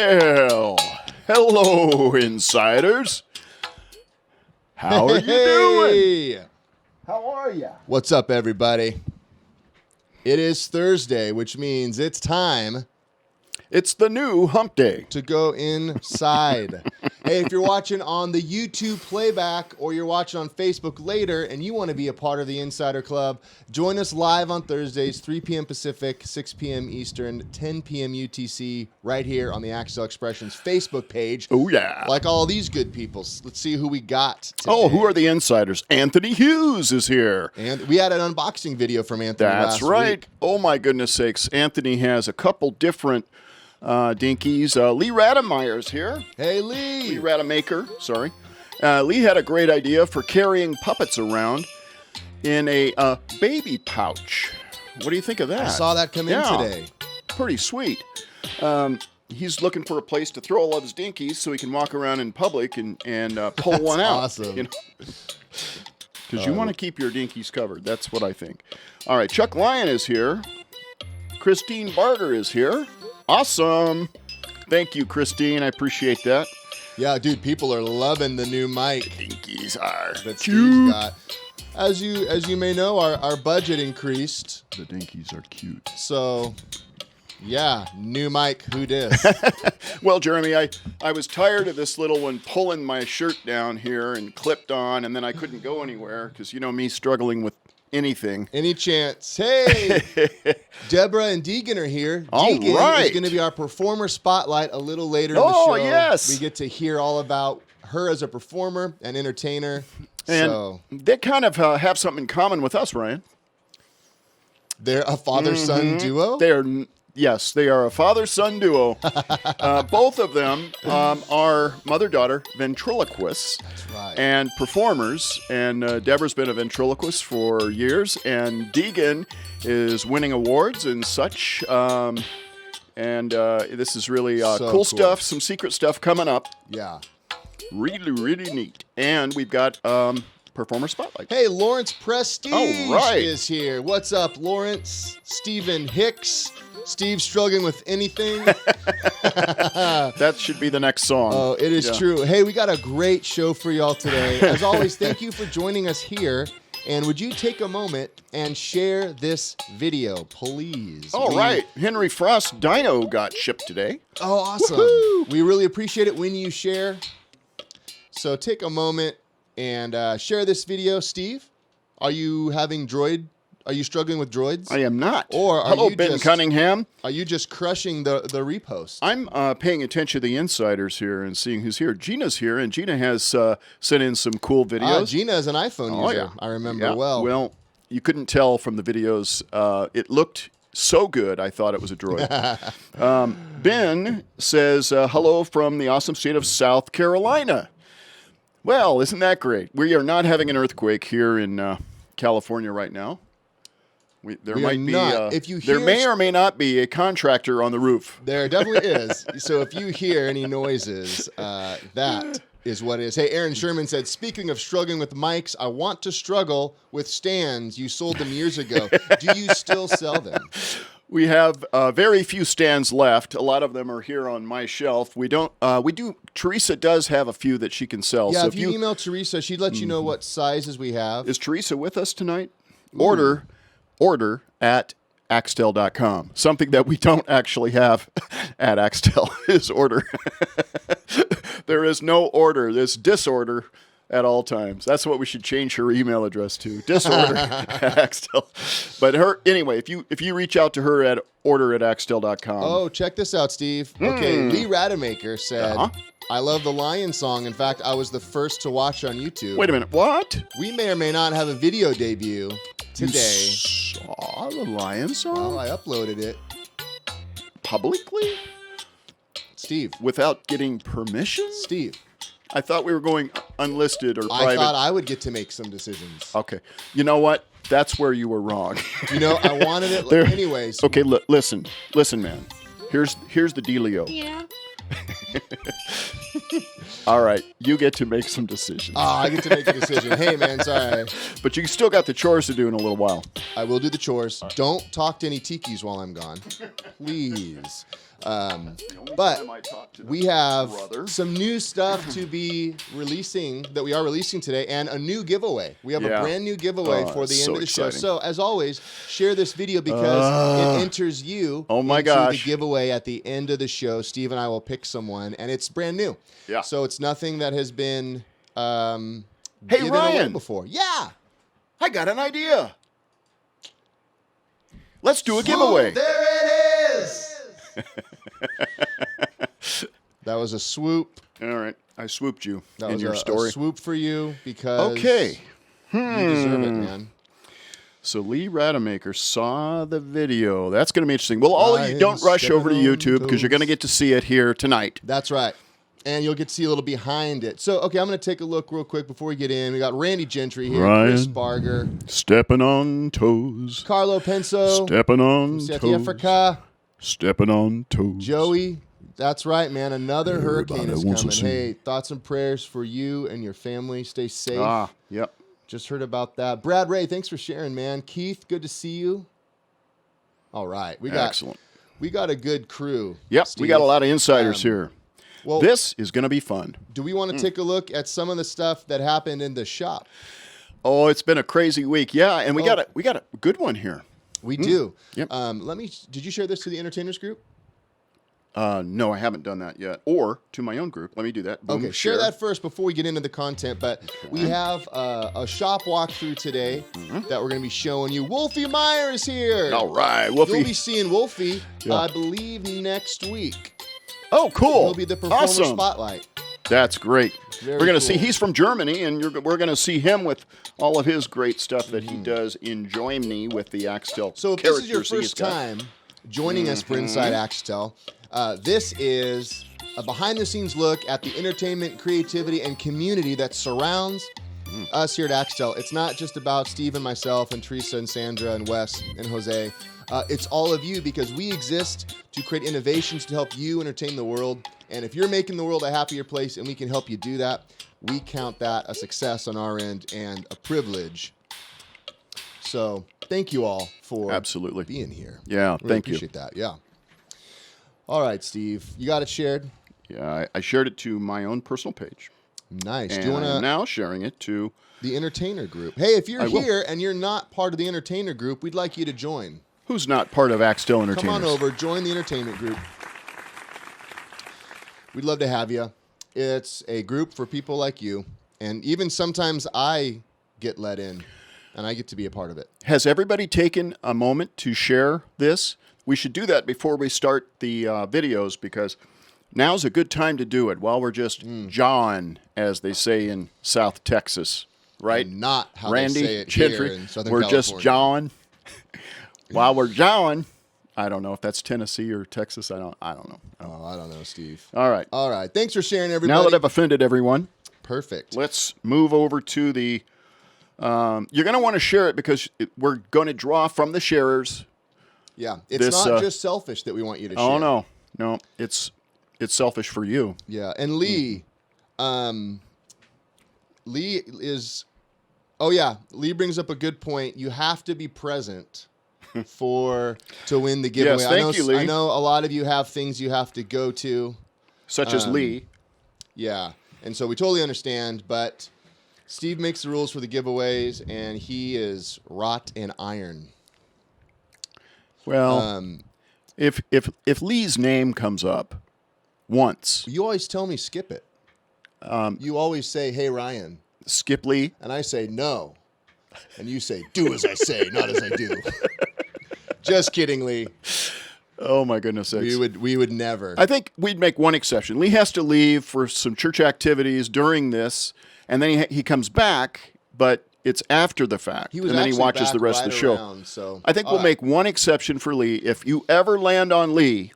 Well, hello, insiders. How are you doing? How are you? What's up, everybody? It is Thursday, which means it's time It's the new hump day. to go inside. Hey, if you're watching on the YouTube playback or you're watching on Facebook later and you want to be a part of the Insider Club, join us live on Thursdays, 3 p.m. Pacific, 6 p.m. Eastern, 10 p.m. UTC, right here on the Axtell Expressions Facebook page. Oh, yeah. Like all these good people. Let's see who we got today. Oh, who are the insiders? Anthony Hughes is here. And we had an unboxing video from Anthony That's last right. week. Oh, my goodness sakes. Anthony has a couple different Dinkies. Lee Rademeyer's here. Hey, Lee Lee. Rademacher, sorry. Lee had a great idea for carrying puppets around in a baby pouch. What do you think of that? I saw that come in today. Pretty sweet. He's looking for a place to throw all of his Dinkies so he can walk around in public and pull one out. Awesome. You know? Because you want to keep your Dinkies covered. That's what I think. All right, Chuck Lion is here. Christine Barter is here. Awesome. Thank you, Christine. I appreciate that. Yeah, dude, people are loving the new mic Dinkies are that Steve's cute. got. As you may know, our budget increased. The Dinkies are cute. So, yeah, new mic, who dis? Well, Jeremy, I was tired of this little one pulling my shirt down here and clipped on, and then I couldn't go anywhere because, you know, me struggling with anything. Any chance? Hey, Deborah and Deegan are here. All Deegan right. is going to be our Performer Spotlight a little later in the Oh, show. yes. We get to hear all about her as a performer and entertainer. And So, they kind of have something in common with us, Ryan. they're a father-son duo? Yes, they are a father-son duo. Both of them are mother-daughter ventriloquists. That's right. And performers. And Deborah's been a ventriloquist for years. And Deegan is winning awards and such. And this is really So cool cool. stuff, some secret stuff coming up. Yeah. Really, really neat. And we've got Performer Spotlight. Hey, Lawrence Prestige All right. is here. What's up, Lawrence? Stephen Hicks. Steve struggling with anything? That should be the next song. Oh, it is Yeah. true. Hey, we got a great show for y'all today. As always, thank you for joining us here. And would you take a moment and share this video, please? All right. Henry Frost Dino got shipped today. Oh, awesome. Woohoo! We really appreciate it when you share. So take a moment and share this video. Steve, are you struggling with droids? I am not. Or are Hello, you Ben just- Cunningham. Are you just crushing the repost? I'm paying attention to the insiders here and seeing who's here. Gina's here, and Gina has sent in some cool videos. Gina is an iPhone Oh, user. yeah. I remember Yeah. well. Well, you couldn't tell from the videos. It looked so good, I thought it was a droid. Ben says, hello from the awesome state of South Carolina. Well, isn't that great? We are not having an earthquake here in California right now. There We are might be. not. If you there hear may or may not be a contractor on the roof. There definitely is. So if you hear any noises, that is what it is. Hey, Aaron Sherman said, speaking of struggling with mics, I want to struggle with stands. You sold them years ago. Do you still sell them? We have very few stands left. A lot of them are here on my shelf. We don't. We do. Teresa does have a few that she can sell. Yeah, so if you email Teresa, she'd let you know what sizes we have. Is Teresa with us tonight? Order at Axtell.com. Something that we don't actually have at Axtell is order. There is no order. There's disorder at all times. That's what we should change her email address to. Disorder at Axtell. But anyway, if you reach out to her at order@axtell.com. Oh, check this out, Steve. Okay, Lee Rademacher said, I love the Lion song. In fact, I was the first to watch on YouTube. Wait a minute. What? We may or may not have a video debut today. You saw the Lion song Oh, I uploaded it. publicly Steve. without getting permission? Steve. I thought we were going unlisted or I private. thought I would get to make some decisions. Okay. You know what? That's where you were wrong. You know, I wanted it There- anyways. Okay, listen, man. Here's the dealio. Yeah. All right, you get to make some decisions. I get to make a decision. Hey, man, sorry. But you still got the chores to do in a little while. I will do the chores. Don't talk to any Tikis while I'm gone. Please. But we have some new stuff to be releasing that we are releasing today, and a new giveaway. We have a brand new giveaway for the end of the show. So as always, share this video because it enters you into the giveaway at the end of the show. Steve and I will pick someone, and it's brand new. Yeah. So it's nothing that has been hey, given away Ryan, before. Yeah. I got an idea. Let's do a giveaway. There it is. That was a swoop. All right. I swooped you That in was your a story. swoop for you because Okay. you deserve it, man. So Lee Rademacher saw the video. That's going to be interesting. Well, all of you don't rush over to YouTube because you're going to get to see it here tonight. That's right. And you'll get to see a little behind it. So, okay, I'm going to take a look real quick before we get in. We got Randy Gentry here, Chris Barger, Stepping on toes. Carlo Penso, Stepping on South toes. Africa, Stepping on toes. Joey. That's right, man. Another hurricane is wants to coming. see. Hey, thoughts and prayers for you and your family. Stay safe. Yep. Just heard about that. Brad Ray, thanks for sharing, man. Keith, good to see you. All right. Excellent. We got a good crew. Yep. Steve. We got a lot of insiders here. Well, This is going to be fun. do we want to take a look at some of the stuff that happened in the shop? Oh, it's been a crazy week. Yeah, and we got a good one here. We do. Yep. Did you share this to the entertainers group? No, I haven't done that yet. Or to my own group. Let me do that. Boom, Okay, share that first before we get into the content. But we have a shop walkthrough today that we're going to be showing you. Wolfie Meyer is here. All right, Wolfie. You'll be seeing Wolfie, Yeah. I believe, next week. Oh, cool. He'll be the Performer Awesome. Spotlight. That's great. Very We're going to cool. see, he's from Germany, and we're going to see him with all of his great stuff that he does in Germany with the Axtell So if characters this is your he's first got. time joining us for Inside Axtell, this is a behind-the-scenes look at the entertainment, creativity, and community that surrounds us here at Axtell. It's not just about Steve and myself and Teresa and Sandra and Wes and Jose. It's all of you because we exist to create innovations to help you entertain the world. And if you're making the world a happier place and we can help you do that, we count that a success on our end and a privilege. So thank you all for Absolutely. being here. Yeah, Really thank you. appreciate that. Yeah. All right, Steve. You got it shared? Yeah, I shared it to my own personal page. Nice. And Do you want I'm to now sharing it to... the entertainer group? Hey, if you're I will. here and you're not part of the entertainer group, we'd like you to join. Who's not part of Axtell Entertainers? Come on over, join the entertainment group. We'd love to have you. It's a group for people like you, and even sometimes I get let in, and I get to be a part of it. Has everybody taken a moment to share this? We should do that before we start the videos because now's a good time to do it while we're just jawing, as they say in South Texas, right? And not how Randy they say it Gentry, here in Southern we're California. just jawing. While we're jawing, I don't know if that's Tennessee or Texas. I don't know. Oh, I don't know, Steve. All right. All right. Thanks for sharing, everybody. Now that I've offended everyone, Perfect. let's move over to the. You're going to want to share it because we're going to draw from the sharers. Yeah. It's This, not just selfish that we want you to share. Oh no, it's selfish for you. Yeah, and Lee, Lee is, oh yeah, Lee brings up a good point. You have to be present to win the giveaway. Yes, thank you, Lee. I know a lot of you have things you have to go to. Such as Lee. Yeah, and so we totally understand, but Steve makes the rules for the giveaways, and he is wrought in iron. Well, if Lee's name comes up once, You always tell me skip it. You always say, "Hey Ryan," Skip Lee. and I say no, and you say, "Do as I say, not as I do." Just kidding, Lee. Oh my goodness sakes. We would never. I think we'd make one exception. Lee has to leave for some church activities during this, and then he comes back, but it's after the fact. He was and then he actually watches back the rest of the right show. around, so I think we'll all make one exception for Lee. If you ever land on Lee,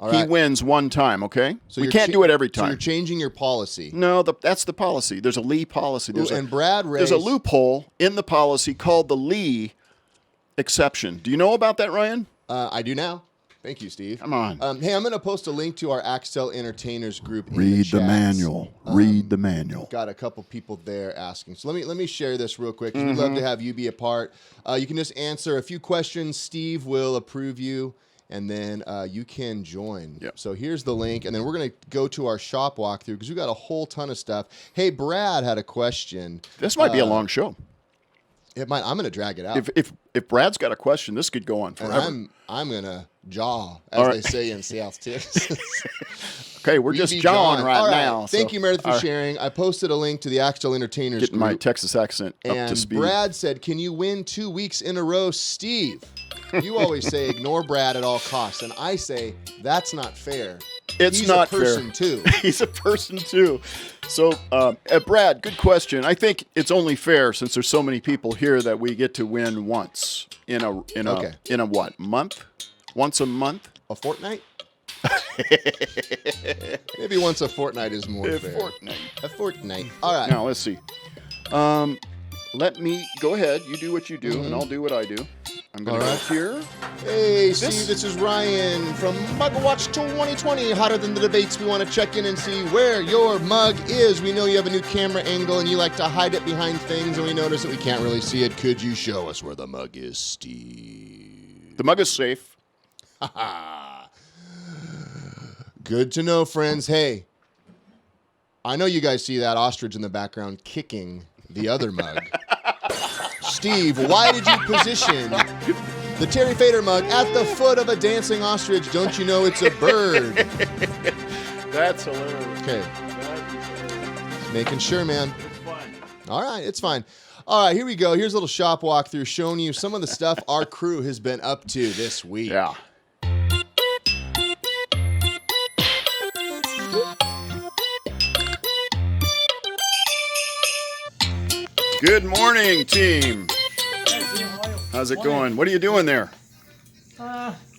All he right. wins one time, okay? So we you're can't do it every So you're time. changing your policy. No, that's the policy. There's a Lee policy. There's And Brad Ray. there's a loophole in the policy called the Lee exception. Do you know about that, Ryan? I do now. Thank you, Steve. Come on. Hey, I'm going to post a link to our Axtell Entertainers group. in Read the chats. manual. Read the manual. Got a couple people there asking. So let me share this real quick. 'Cause We'd love to have you be a part. You can just answer a few questions. Steve will approve you, and then you can join. Yep. So here's the link, and then we're going to go to our shop walkthrough because we got a whole ton of stuff. Hey, Brad had a question. This might be a long show. It might. I'm going to drag it out. If Brad's got a question, this could go on forever. And I'm going to jaw, as they say in South Texas. Okay, we're just jawing right now. Thank you, Meredith, for sharing. I posted a link to the Axtell Entertainers Getting group. my Texas accent up to speed. And Brad said, can you win 2 weeks in a row, Steve? You always say ignore Brad at all costs. And I say, that's not fair. He's not a person, fair. too. He's a person, too. So, Brad, good question. I think it's only fair, since there's so many people here, that we get to win once in a what, month? Once a month? A fortnight? Maybe once a fortnight is more fair. A fortnight. All right. Now, let's see. Let me go ahead. You do what you do, and I'll do what I do. I'm going to go here. Hey, Steve, this is Ryan from Mug Watch 2020. Hotter than the debates, we want to check in and see where your mug is. We know you have a new camera angle, and you like to hide it behind things, and we notice that we can't really see it. Could you show us where the mug is, Steve? The mug is safe. Good to know, friends. Hey, I know you guys see that ostrich in the background kicking the other mug. Steve, why did you position the Terry Fader mug at the foot of a dancing ostrich? Don't you know it's a bird? That's hilarious. Okay. Just making sure, man. It's fine. All right, it's fine. All right, here we go. Here's a little shop walkthrough showing you some of the stuff our crew has been up to this week. Yeah. Good morning, team. Hey, Jim, how are you? How's it going? What are you doing there?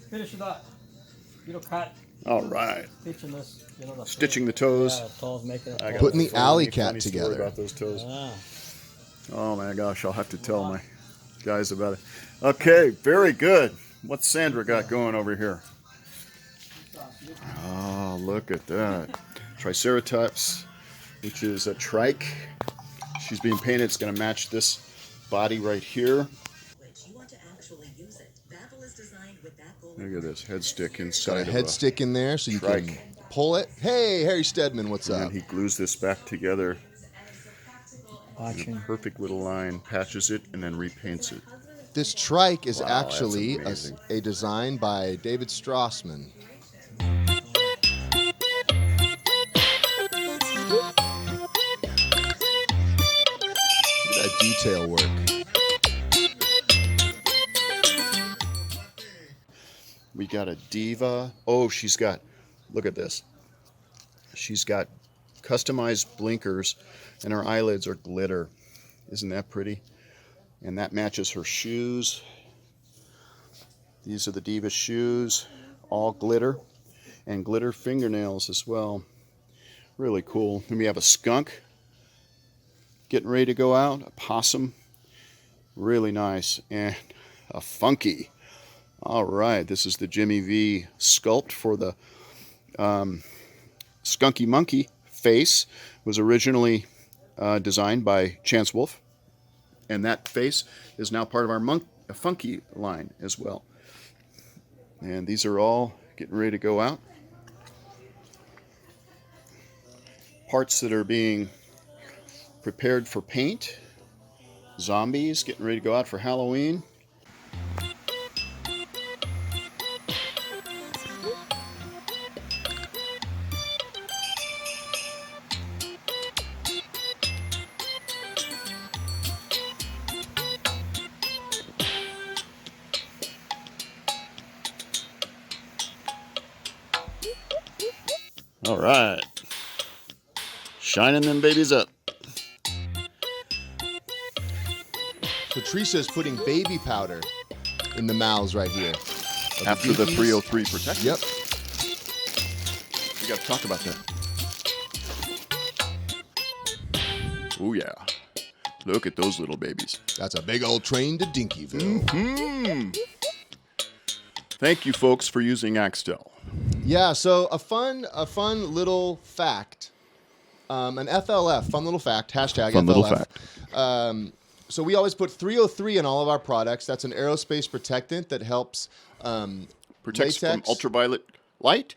Finishing that. Cut. All right. Stitching this. Stitching the toes. Yeah, toes making it. Putting the alley cat Funny story together. about those toes. Ah. Oh my gosh, I'll have to tell my guys about it. Okay, very good. What's Sandra got going over here? Oh, look at that. Triceratops, which is a trike. She's being painted. It's going to match this body right here. Look at this head stick inside. Got a head stick in there so you trike. can pull it. Hey, Harry Stedman, what's And up? he glues this back together in a Watching. perfect little line, patches it, and then repaints it. This trike is Wow, actually that's amazing. a design by David Strassman. Look at that detail work. We got a diva. Oh, she's got, look at this. She's got customized blinkers, and her eyelids are glitter. Isn't that pretty? And that matches her shoes. These are the diva shoes, all glitter, and glitter fingernails as well. Really cool. Then we have a skunk getting ready to go out, a possum, really nice, and a funky. All right, this is the Jimmy V sculpt for the Skunky Monkey face. Was originally designed by Chance Wolf, and that face is now part of our Funky line as well. And these are all getting ready to go out. Parts that are being prepared for paint. Zombies getting ready to go out for Halloween. All right. Shining them babies up. So Teresa's putting baby powder in the mouths right here. After the Dinkies. 303 protection. Yep. We got to talk about that. Oh, yeah. Look at those little babies. That's a big old train to Dinkyville. Thank you, folks, for using Axtell. Yeah, so a fun little fact, an FLF, fun little fact, hashtag Fun FLF. little fact. So we always put 303 in all of our products. That's an aerospace protectant that helps Protects from latex. ultraviolet light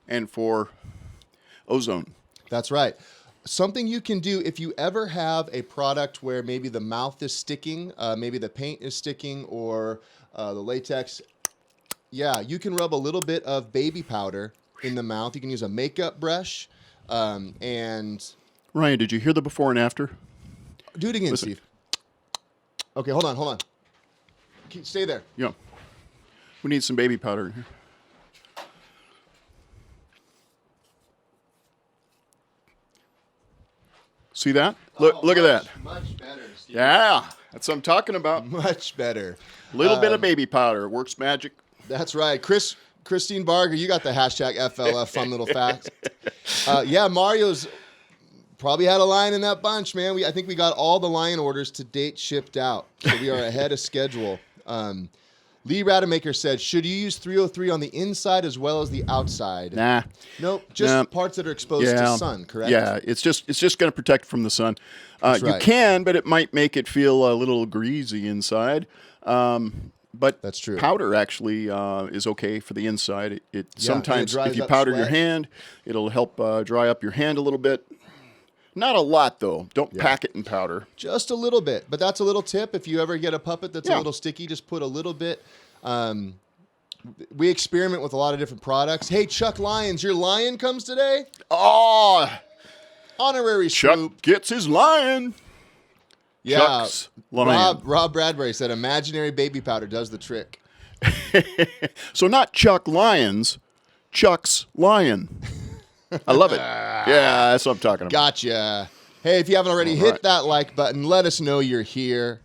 and for ozone. That's right. Something you can do if you ever have a product where maybe the mouth is sticking, maybe the paint is sticking, or the latex. Yeah, you can rub a little bit of baby powder in the mouth. You can use a makeup brush, and Ryan, did you hear the before and after? do it again, Listen. Steve. Okay, hold on. Stay there. Yeah. We need some baby powder in here. See that? Look at that. Much better, Steve. Yeah, that's what I'm talking about. Much better. A little bit of baby powder works magic. That's right. Christine Barger, you got the hashtag FLF fun little fact. Yeah, Mario's probably had a lion in that bunch, man. I think we got all the lion orders to date shipped out. So we are ahead of schedule. Lee Rademacher said, should you use 303 on the inside as well as the outside? Nah. Nope, just parts that are exposed to sun, correct? Yeah, it's just going to protect from the sun. That's You right. can, but it might make it feel a little greasy inside. But That's true. powder actually is okay for the inside. It sometimes, dries if you up powder your sweat. hand, it'll help dry up your hand a little bit. Not a lot, though. Don't pack it in powder. Just a little bit, but that's a little tip. If you ever get a puppet that's a Yeah. little sticky, just put a little bit. We experiment with a lot of different products. Hey, Chuck Lyons, your lion comes today? Oh, Honorary Chuck swoop. gets his lion. Yeah. Chuck's lion. Rob Bradbury said imaginary baby powder does the trick. So not Chuck Lyons, Chuck's lion. I love it. Yeah, that's what I'm talking about. Gotcha. Hey, if you haven't already, All hit right. that like button. Let us know you're here.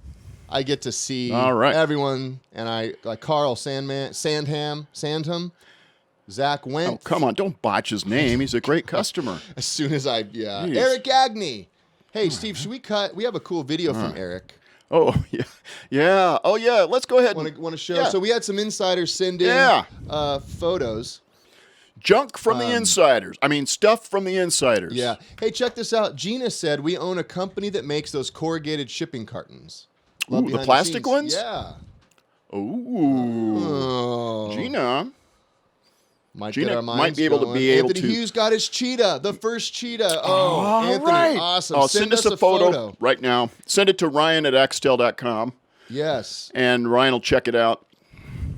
I get to see All right. everyone, and I like Carl Sandham, Zach Wentz. Oh, come on. Don't botch his name. He's a great customer. As soon as Jeez. Eric Agnew. Hey, Steve, should we cut? We have a cool video from Eric. Oh, yeah. Yeah. Oh, yeah. Let's go ahead. Want to show? Yeah. So we had some insiders send in Yeah. photos. Junk from the insiders. I mean, stuff from the insiders. Yeah. Hey, check this out. Gina said we own a company that makes those corrugated shipping cartons. Love Ooh, the behind plastic scenes. ones? Yeah. Ooh. Oh. Gina. Might Gina get our might minds be able to going. be able Anthony to- Hughes got his cheetah, the first cheetah. Oh, All Anthony, right. awesome. Oh, send us a photo right now. Send it to Ryan at Axtell.com, Yes. and Ryan will check it out.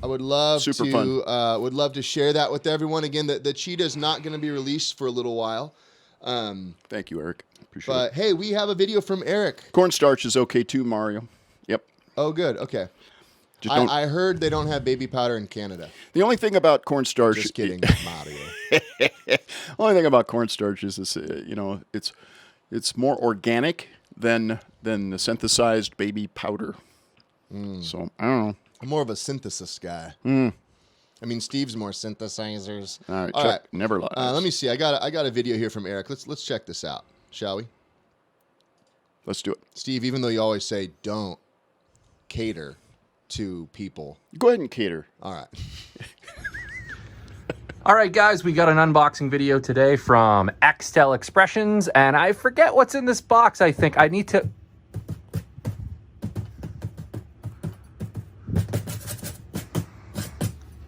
I would love Super to fun. would love to share that with everyone. Again, the cheetah is not going to be released for a little while. Thank you, Eric. Appreciate But it. hey, we have a video from Eric. Cornstarch is okay too, Mario. Yep. Oh, good. Okay. Just don't. I heard they don't have baby powder in Canada. The only thing about cornstarch. Just kidding, Mario. Only thing about cornstarch is this, it's more organic than the synthesized baby powder. So I don't know. I'm more of a synthesis guy. I mean, Steve's more synthesizers. All right, All Chuck right. never lies. Let me see. I got a video here from Eric. Let's check this out, shall we? Let's do it. Steve, even though you always say don't cater to people. Go ahead and cater. All right. All right, guys, we got an unboxing video today from Axtell Expressions, and I forget what's in this box. I think I need to...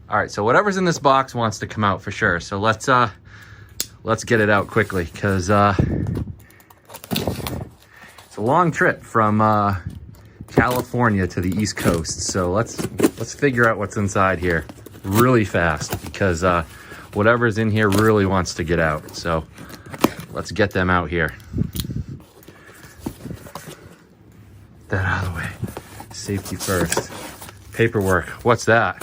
All right, so whatever's in this box wants to come out for sure. So let's get it out quickly, because it's a long trip from California to the East Coast. So let's figure out what's inside here really fast, because whatever's in here really wants to get out. So let's get them out here. That out of the way. Safety first. Paperwork. What's that?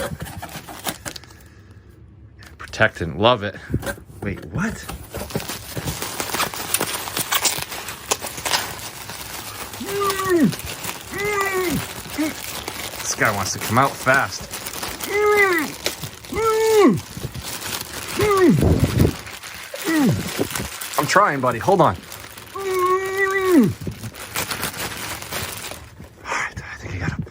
Protectant. Love it. Wait, what? This guy wants to come out fast. I'm trying, buddy. Hold on. All right, I think I got him.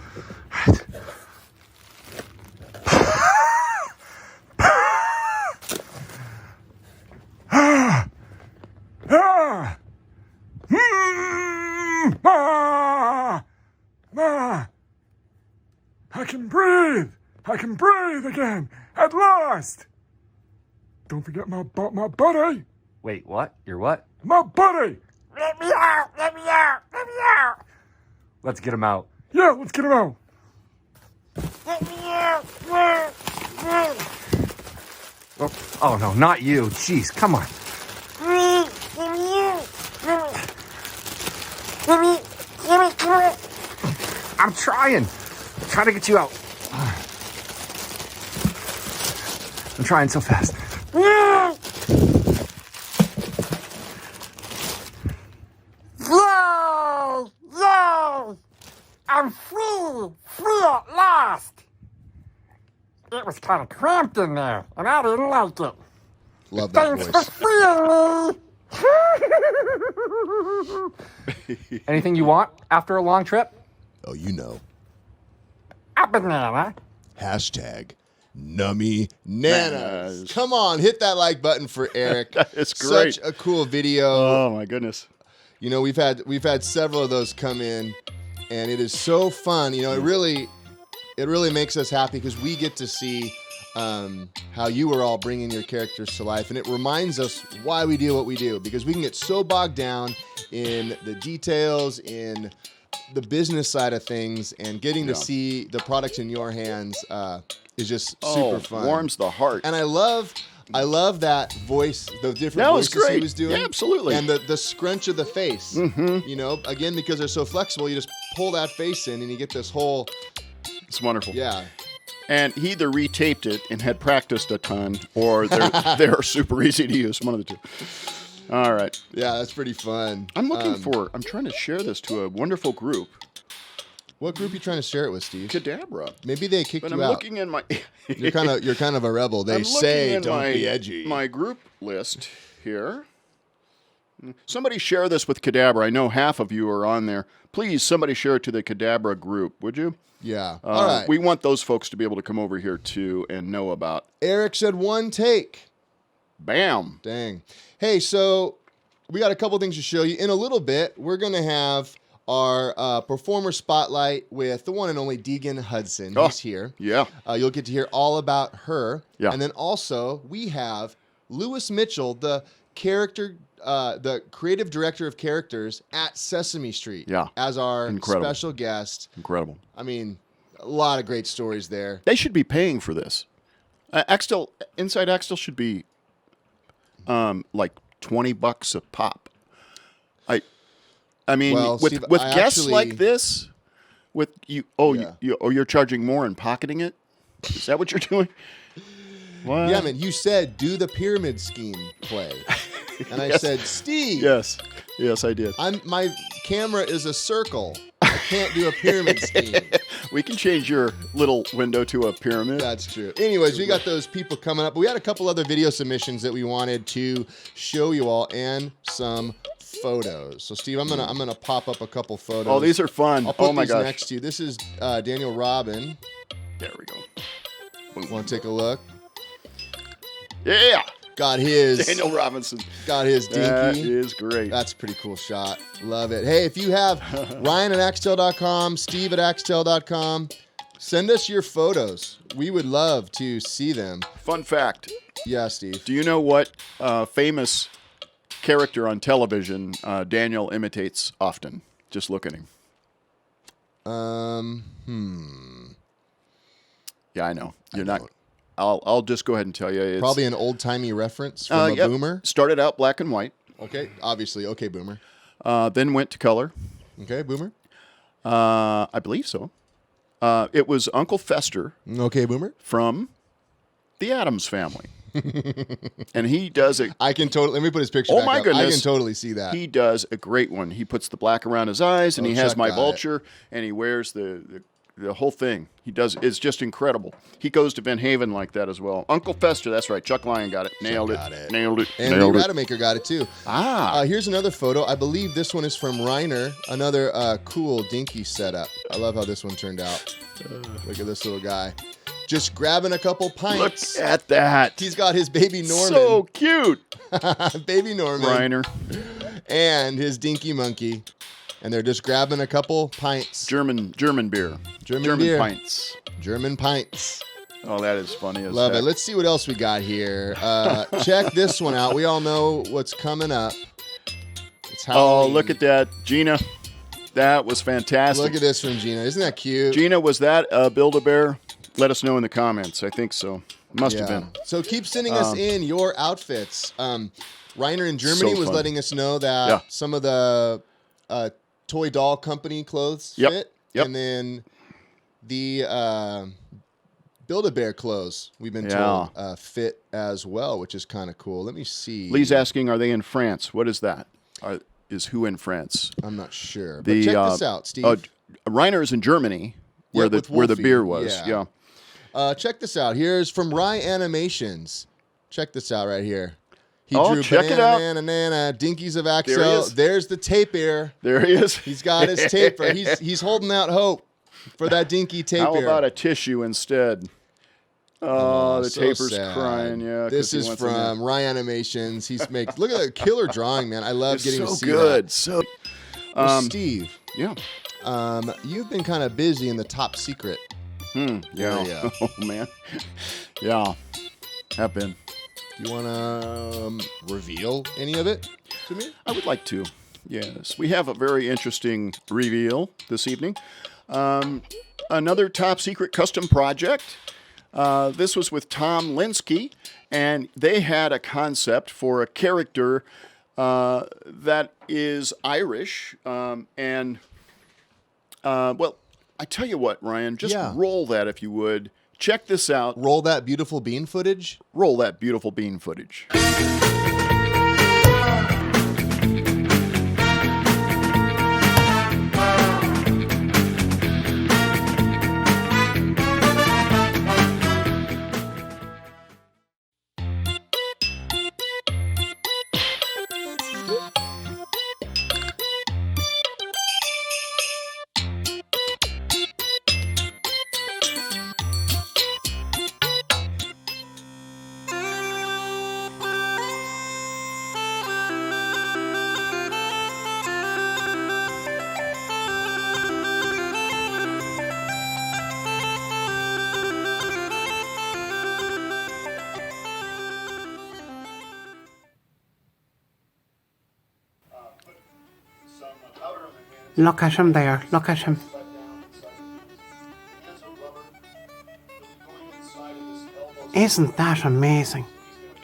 All right. I can breathe. I can breathe again. At last! Don't forget my buddy! Wait, what? Your what? My buddy! Let me out! Let me out! Let me out! Let's get him out. Yeah, let's get him out. Let me out! Oh no, not you. Jeez, come on. Let me out! Let me come on! I'm trying to get you out. I'm trying so fast. Yay! Yay! I'm free! Free at last! It was kind of cramped in there, and I didn't like it. Love that Thanks voice. for freeing me! Anything you want after a long trip? Oh, you know. A banana. Hashtag Nummy Nanas. Nanas. Come on, hit that like button for Eric. It's great. Such a cool video. Oh my goodness. You know, we've had several of those come in, and it is so fun. You know, it really makes us happy because we get to see how you are all bringing your characters to life, and it reminds us why we do what we do, because we can get so bogged down in the details, in the business side of things, and getting to see the products in your hands is just super fun. Warms the heart. And I love that voice, the different That was voices he great. was doing. Yeah, absolutely. And the scrunch of the face. Mm-hmm. You know, again, because they're so flexible, you just pull that face in and you get this whole, It's wonderful. yeah. And he either retaped it and had practiced a ton, or they're super easy to use. One of the two. All right. Yeah, that's pretty fun. I'm I'm trying to share this to a wonderful group. What group are you trying to share it with, Steve? Cadabra. Maybe they kicked But you I'm out. looking in my... You're kind of a rebel. They I'm say looking in don't be edgy. my group list here. Somebody share this with Cadabra. I know half of you are on there. Please, somebody share it to the Cadabra group, would you? Yeah. All right. We want those folks to be able to come over here too and know about. Eric said one take. Bam. Dang. Hey, so we got a couple things to show you. In a little bit, we're going to have our Performer Spotlight with the one and only Deegan Hudson. Oh, He's here. Yeah. You'll get to hear all about her. Yeah. And then also, we have Lewis Mitchell, the creative director of characters at Sesame Street. Yeah. As our Incredible. special guest. Incredible. I mean, a lot of great stories there. They should be paying for this. Inside Axtell should be like $20 a pop. I mean, Well, with Steve, I guests actually- like this, with you, Yeah. you're charging more and pocketing it. Is that what you're doing? What? Yeah, man, you said do the pyramid scheme play. And I Yes. said, Steve, Yes, I did. my camera is a circle. I can't do a pyramid scheme. We can change your little window to a pyramid. That's true. Anyways, we got those people coming up. But we had a couple other video submissions that we wanted to show you all and some photos. So Steve, I'm gonna pop up a couple photos. Oh, these are fun. I'll put Oh my these gosh. next to you. This is Daniel Robin. There we go. Want to take a look? Yeah. Got his Daniel Robinson. Got his That Dinky. is great. That's a pretty cool shot. Love it. Hey, if you have Ryan at Axtell.com, Steve at Axtell.com, send us your photos. We would love to see them. Fun fact. Yeah, Steve. Do you know what famous character on television Daniel imitates often? Just look at him. Yeah, I know. You're not. I'll just go ahead and tell you. It's Probably an old-timey reference from a yep. boomer. Started out black and white, Okay, obviously. Okay, boomer. then went to color. Okay, boomer. I believe so. It was Uncle Fester Okay, boomer. from the Addams Family, and he does it. I can totally. Let me put his picture. Oh back my up. goodness. I can totally see that. He does a great one. He puts the black around his eyes, and Oh, he has Chuck my got it. vulture, and he wears the whole thing. He does. It's just incredible. He goes to Ben Haven like that as well. Uncle Fester. That's right. Chuck Lyon got it. Nailed it. got it. Nailed it. And Nailed the it. Rademacher got it too. Here's another photo. I believe this one is from Reiner. Another cool Dinky setup. I love how this one turned out. Look at this little guy. Just grabbing a couple Look pints. at that. He's got his baby Norman. So cute. Baby Norman. Reiner. And his Dinky monkey. And they're just grabbing a couple pints. German beer. German beer. pints. German pints. Oh, that is funny as Love heck. it. Let's see what else we got here. Check this one out. We all know what's coming up. It's Oh, Halloween. look at that. Gina. That was fantastic. Look at this from Gina. Isn't that cute? Gina, was that Build-A-Bear? Let us know in the comments. I think so. Must have been. So keep sending us in your outfits. Reiner in Germany So was fun. letting us know that Yeah. some of the toy doll company clothes Yep. fit. Yep. And then the Build-A-Bear clothes, we've been Yeah. told, fit as well, which is kind of cool. Let me see. Lee's asking, are they in France? What is that? Is who in France? I'm not sure. The, But check this out, Steve. Reiner is in Germany, where Yeah, with the Wolfie. beer was. Yeah. Yeah. Check this out. Here's from Rye Animations. Check this out right here. He Oh, drew check it out. Banana, Dinkies of There he Axtell. is. There's the taper. There he is. He's got his taper. He's holding out hope for that Dinky taper. How about a tissue instead? Oh, the so taper's sad. crying. Yeah. 'cause This he is wants them from Rye Animations. He's making. Look at that killer drawing, man. I love It's getting so to see good. that. So Well, Steve, yeah. you've been kind of busy in the top secret. Yeah. Yeah. Oh man. Yeah. Have been. Do you want to reveal any of it to me? I would like to. Yes. We have a very interesting reveal this evening. Another top secret custom project. This was with Tom Linsky, and they had a concept for a character that is Irish. Well, I tell you what, Ryan, just Yeah. roll that if you would. Check this out. Roll that beautiful bean footage. Roll that beautiful bean footage. Look at him there, look at him. Isn't that amazing?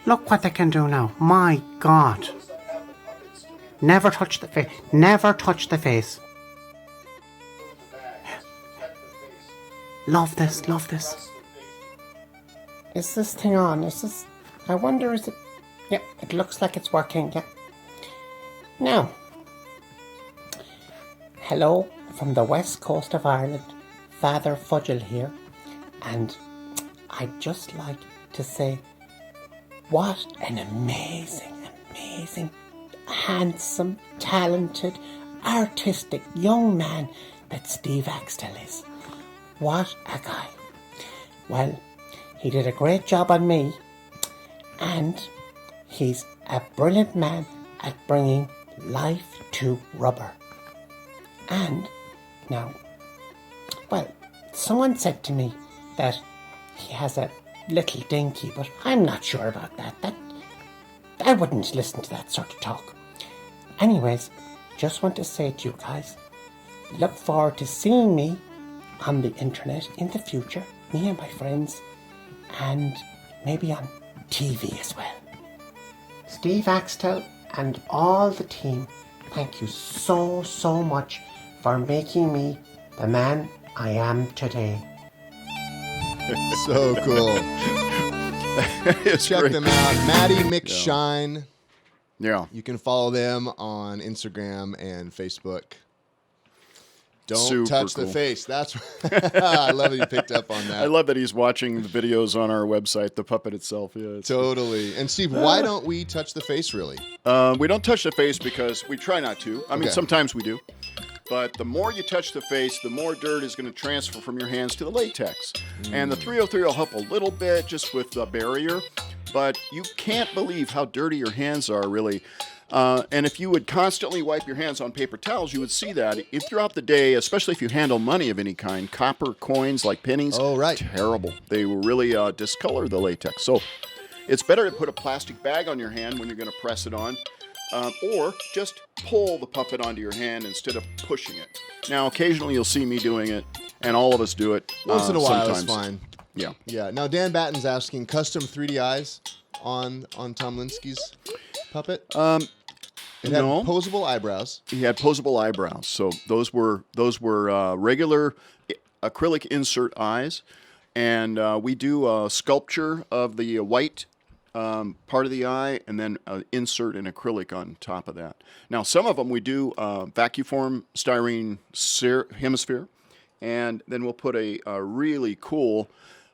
Look what they can do now. My God. Never touch the face. Never touch the face. Love this, love this. Is this thing on? Is this... I wonder, is it... Yep, it looks like it's working, yeah. Now, hello from the west coast of Ireland, Father Fudgel here, and I'd just like to say what an amazing, handsome, talented, artistic young man that Steve Axtell is. What a guy. Well, he did a great job on me, and he's a brilliant man at bringing life to rubber. And now, well, someone said to me that he has a little dinky, but I'm not sure about that. I wouldn't listen to that sort of talk. Anyways, just want to say to you guys, look forward to seeing me on the internet in the future, me and my friends, and maybe on TV as well. Steve Axtell and all the team, thank you so much for making me the man I am today. So cool. It's Check great. them out. Maddie McShine. Yeah. You can follow them on Instagram and Facebook. Don't Super touch the cool. face. That's I love that you picked up on that. I love that he's watching the videos on our website, the puppet itself. Yeah, it's- Totally. And Steve, why don't we touch the face really? we don't touch the face because we try not to. I mean, Okay. sometimes we do. But the more you touch the face, the more dirt is going to transfer from your hands to the latex. And the 303 will help a little bit just with the barrier. But you can't believe how dirty your hands are, really. And if you would constantly wipe your hands on paper towels, you would see that if throughout the day, especially if you handle money of any kind, copper coins like pennies, Oh, right. terrible. They will really discolor the latex. So it's better to put a plastic bag on your hand when you're going to press it on, or just pull the puppet onto your hand instead of pushing it. Now, occasionally you'll see me doing it, and all of us do it. Once in a while, sometimes. it's fine. Yeah. Yeah. Now, Dan Batten's asking custom 3D eyes on Tom Linsky's puppet. It had No. posable eyebrows. He had posable eyebrows, so those were regular acrylic insert eyes, and we do a sculpture of the white part of the eye, and then insert an acrylic on top of that. Now, some of them we do vacuum form styrene hemisphere, and then we'll put a really cool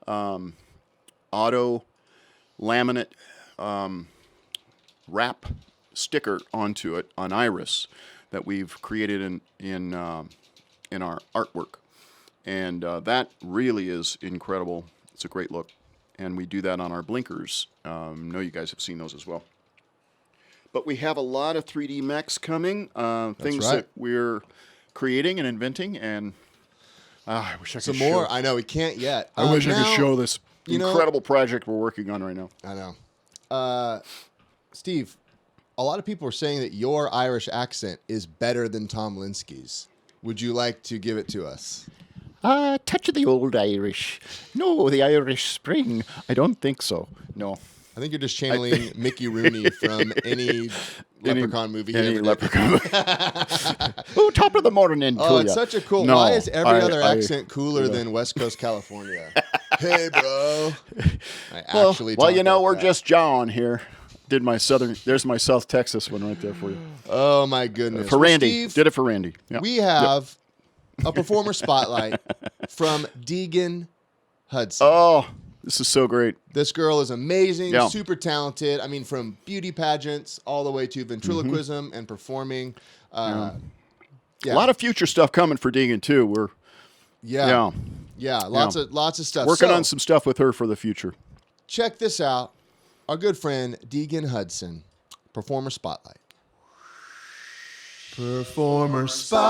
auto laminate wrap sticker onto it on iris that we've created in our artwork, and that really is incredible. It's a great look, and we do that on our blinkers. Know you guys have seen those as well. But we have a lot of 3D mechs coming, things right. that we're creating and inventing, and I wish I could Some show. more. I know we can't yet. I wish I Now- could show this you know- incredible project we're working on right now. I know. Steve, a lot of people are saying that your Irish accent is better than Tom Linsky's. Would you like to give it to us? Touch of the old Irish. No, the Irish Spring. I don't think so. No. I think you're just channeling Mickey Rooney from any Leprechaun movie. he Any ever did. Leprechaun movie. Oh, top of the morning. Oh, it's such a cool. No, why is every other I- accent cooler than West Coast California? Hey, bro. I Well, actually. well, talk you know, like we're that. just jawing here. Did my southern? There's my South Texas one right there for you. Oh my goodness. For Well, Randy. Steve, Did it for Randy. Yeah. we have a performer spotlight from Deegan Hudson. Oh, this is so great. This girl is amazing, Yeah. super talented. I mean, from beauty pageants all the way to ventriloquism and performing. Yeah. A lot of future stuff coming for Deegan too. We're Yeah. Lots Yeah. of stuff. working So, on some stuff with her for the future. check this out. Our good friend Deegan Hudson, Performer Spotlight. Performer Spotlight.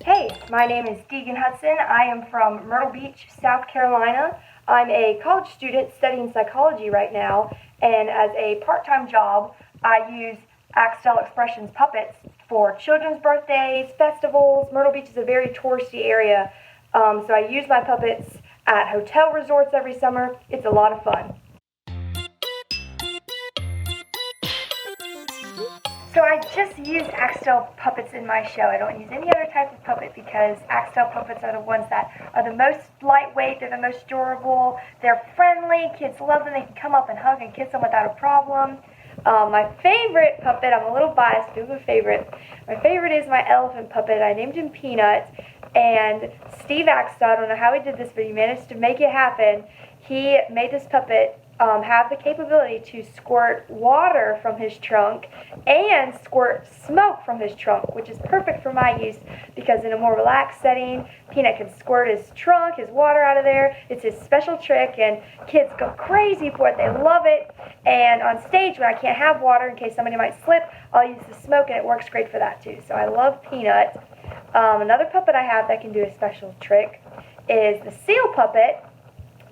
Hey, my name is Deegan Hudson. I am from Myrtle Beach, South Carolina. I'm a college student studying psychology right now, and as a part-time job, I use Axtell Expressions puppets for children's birthdays, festivals. Myrtle Beach is a very touristy area, so I use my puppets at hotel resorts every summer. It's a lot of fun. So I just use Axtell puppets in my show. I don't use any other type of puppet because Axtell puppets are the ones that are the most lightweight, they're the most durable, they're friendly, kids love them, they can come up and hug and kiss them without a problem. My favorite puppet, I'm a little biased, but it's a favorite. My favorite is my elephant puppet. I named him Peanut, and Steve Axtell, I don't know how he did this, but he managed to make it happen. He made this puppet have the capability to squirt water from his trunk and squirt smoke from his trunk, which is perfect for my use because in a more relaxed setting, Peanut can squirt his trunk, his water out of there. It's his special trick, and kids go crazy for it. They love it. And on stage, when I can't have water in case somebody might slip, I'll use the smoke, and it works great for that too. So I love Peanut. Another puppet I have that can do a special trick is the seal puppet.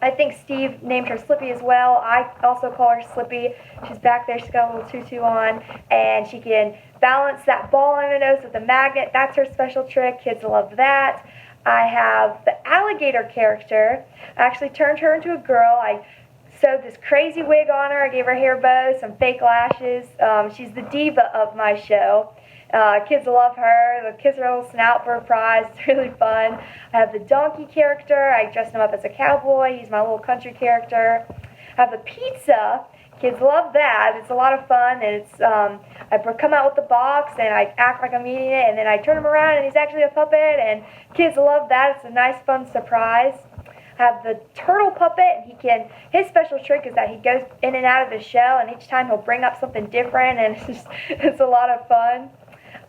I think Steve named her Slippy as well. I also call her Slippy. She's back there. She's got a little tutu on, and she can balance that ball on her nose with a magnet. That's her special trick. Kids love that. I have the alligator character. I actually turned her into a girl. I sewed this crazy wig on her. I gave her hair bows, some fake lashes. She's the diva of my show. Kids love her. They'll kiss her little snout for a prize. It's really fun. I have the donkey character. I dressed him up as a cowboy. He's my little country character. I have the pizza. Kids love that. It's a lot of fun. And it's I come out with the box and I act like I'm eating it, and then I turn him around and he's actually a puppet. And kids love that. It's a nice, fun surprise. I have the turtle puppet. His special trick is that he goes in and out of the shell, and each time he'll bring up something different, and it's a lot of fun.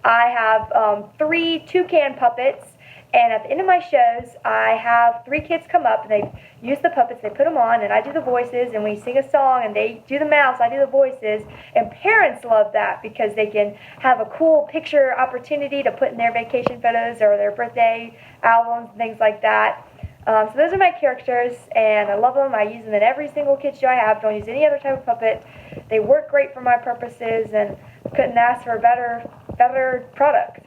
I have 3 toucan puppets, And at the end of my shows, I have 3 kids come up and they use the puppets, they put them on, and I do the voices, and we sing a song, and they do the mouths, I do the voices. And parents love that because they can have a cool picture opportunity to put in their vacation photos or their birthday albums and things like that. So those are my characters, and I love them. I use them in every single kid show I have. Don't use any other type of puppet. They work great for my purposes, and couldn't ask for a better product.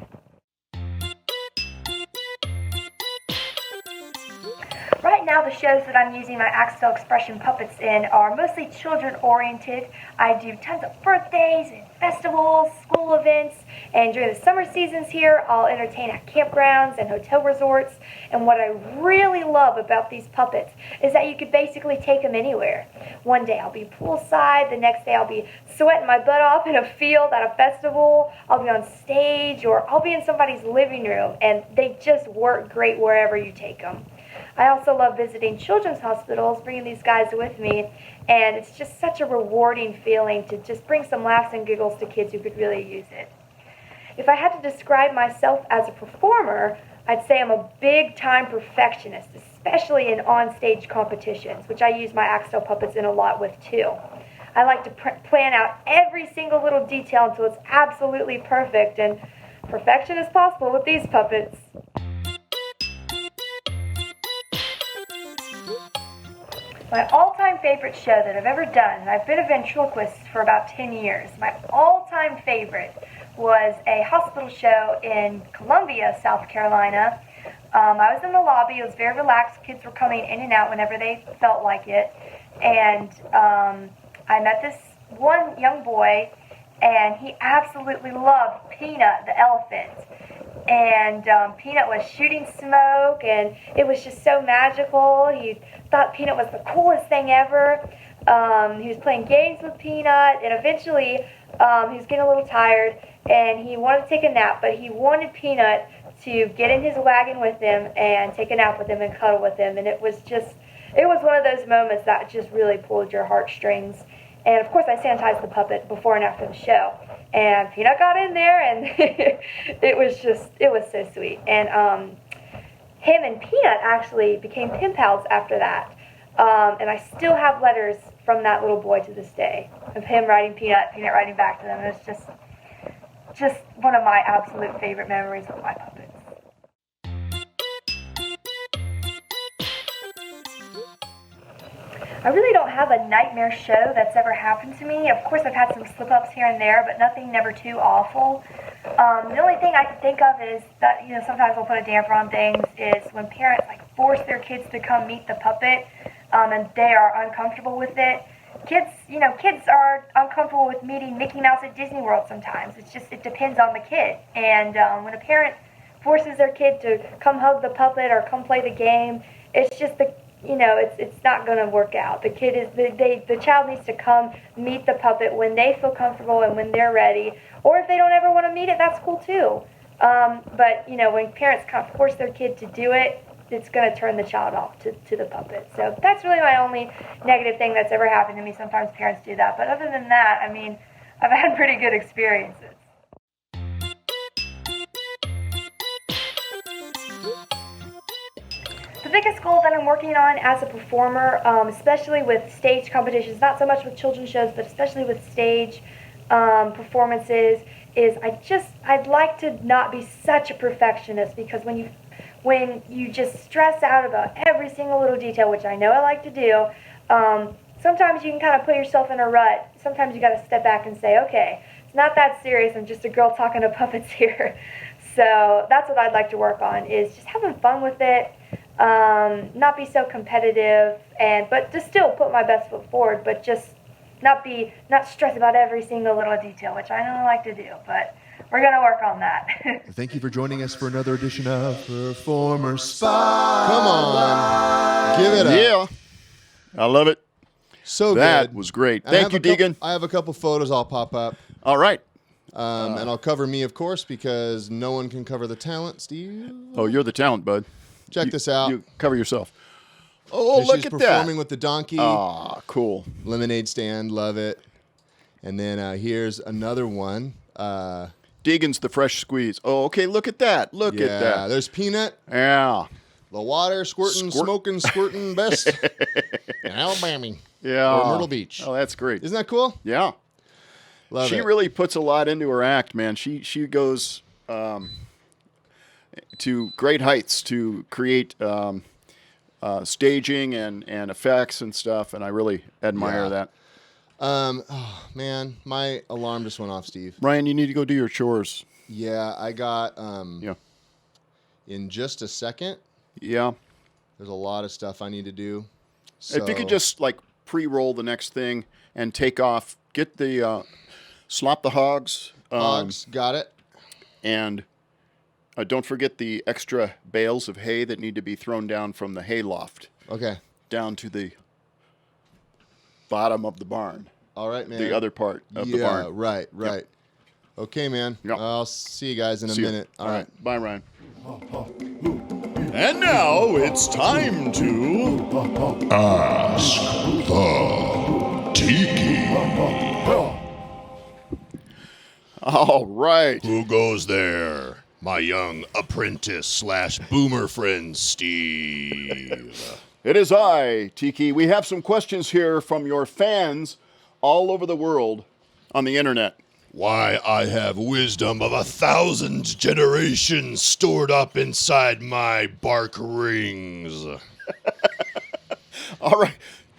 Right now, the shows that I'm using my Axtell Expression puppets in are mostly children-oriented. I do tons of birthdays and festivals, school events, and during the summer seasons here, I'll entertain at campgrounds and hotel resorts. And what I really love about these puppets is that you could basically take them anywhere. One day I'll be poolside, the next day I'll be sweating my butt off in a field at a festival, I'll be on stage, or I'll be in somebody's living room, and they just work great wherever you take them. I also love visiting children's hospitals, bringing these guys with me, and it's just such a rewarding feeling to just bring some laughs and giggles to kids who could really use it. If I had to describe myself as a performer, I'd say I'm a big-time perfectionist, especially in on-stage competitions, which I use my Axtell puppets in a lot with too. I like to plan out every single little detail until it's absolutely perfect, and perfection is possible with these puppets. My all-time favorite show that I've ever done, and I've been a ventriloquist for about 10 years, my all-time favorite was a hospital show in Columbia, South Carolina. I was in the lobby. It was very relaxed. Kids were coming in and out whenever they felt like it. And I met this one young boy, and he absolutely loved Peanut, the elephant. And Peanut was shooting smoke, and it was just so magical. He thought Peanut was the coolest thing ever. He was playing games with Peanut, and eventually he was getting a little tired, and he wanted to take a nap, but he wanted Peanut to get in his wagon with him and take a nap with him and cuddle with him. And it was one of those moments that just really pulled your heartstrings. And of course, I sanitized the puppet before and after the show. And Peanut got in there, and it was so sweet. And him and Peanut actually became pen pals after that. And I still have letters from that little boy to this day of him writing Peanut writing back to them. It's just one of my absolute favorite memories with my puppets. I really don't have a nightmare show that's ever happened to me. Of course, I've had some slip-ups here and there, but nothing never too awful. The only thing I can think of is that, sometimes we'll put a damper on things, is when parents force their kids to come meet the puppet, and they are uncomfortable with it. Kids are uncomfortable with meeting Mickey Mouse at Disney World sometimes. It depends on the kid. And when a parent forces their kid to come hug the puppet or come play the game, it's just it's not going to work out. The child needs to come meet the puppet when they feel comfortable and when they're ready. Or if they don't ever want to meet it, that's cool too. But when parents kind of force their kid to do it, it's going to turn the child off to the puppet. So that's really my only negative thing that's ever happened to me. Sometimes parents do that. But other than that, I've had pretty good experiences. The biggest goal that I'm working on as a performer, especially with stage competitions, not so much with children's shows, but especially with stage performances, is I'd like to not be such a perfectionist, because when you just stress out about every single little detail, which I know I like to do, sometimes you can kind of put yourself in a rut. Sometimes you got to step back and say, okay, it's not that serious. I'm just a girl talking to puppets here. So that's what I'd like to work on, is just having fun with it. Not be so competitive, but to still put my best foot forward, but just not stress about every single little detail, which I don't like to do, but we're going to work on that. Thank you for joining us for another edition of Performer Spotlight. Come on. Give it up. Yeah. I love it. So that good. was great. And Thank you, Deegan. I have a couple photos I'll pop up. All right. And I'll cover me, of course, because no one can cover the talent, Steve. Oh, you're the talent, bud. Check this out. You cover yourself. Oh, look at that. She's performing with the donkey. Ah, cool. Lemonade stand, love it. And then here's another one. Deegan's the fresh squeeze. Oh, okay. Look at that. Look at Yeah, that. there's Peanut. Yeah. The water squirting, smoking, squirting best in Alabama Yeah. or Myrtle Beach. Oh, that's great. Isn't that cool? Yeah. Love She it. really puts a lot into her act, man. She goes to great heights to create staging and effects and stuff, and I really admire Yeah. that. Oh man, my alarm just went off, Steve. Ryan, you need to go do your chores. Yeah, I got Yeah. in just a second. Yeah. There's a lot of stuff I need to do. If you could So- just like pre-roll the next thing and take off, get the slop the hogs, Hogs, got it. and don't forget the extra bales of hay that need to be thrown down from the hay loft Okay. down to the bottom of the barn, All right, man. the other part of the Yeah, barn. right. Okay, man. Yep. I'll see you guys in a See ya. minute. All right. Bye, Ryan. And now it's time to Ask the Tiki. All right. Who goes there? My young apprentice / boomer friend, Steve. It is I, Tiki. We have some questions here from your fans all over the world on the internet. Why, I have wisdom of 1,000 generations stored up inside my bark rings. All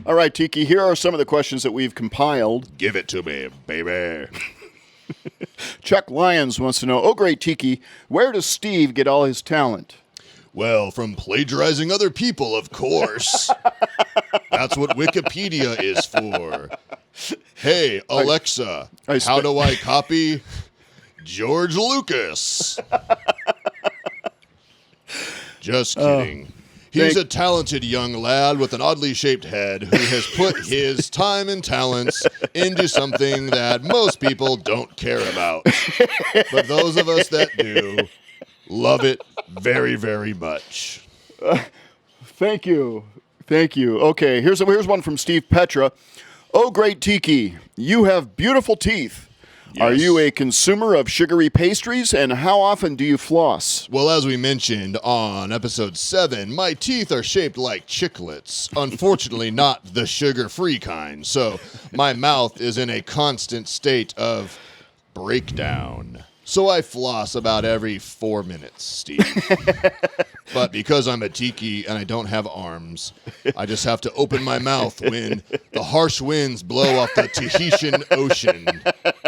right, Tiki. Here are some of the questions that we've compiled. Give it to me, baby. Chuck Lyons wants to know, oh, great, Tiki, where does Steve get all his talent? Well, from plagiarizing other people, of course. That's what Wikipedia is for. Hey, Alexa, how do I copy George Lucas? Just kidding. He's a talented young lad with an oddly shaped head who has put his time and talents into something that most people don't care about. But those of us that do love it very, very much. Thank you. Okay, here's one from Steve Petra. Oh, great, Tiki, you have beautiful teeth. Yes. Are you a consumer of sugary pastries, and how often do you floss? Well, as we mentioned on episode 7, my teeth are shaped like chiclets. Unfortunately, not the sugar-free kind. So my mouth is in a constant state of breakdown. So I floss about every 4 minutes, Steve. But because I'm a tiki and I don't have arms, I just have to open my mouth when the harsh winds blow off the Tahitian Ocean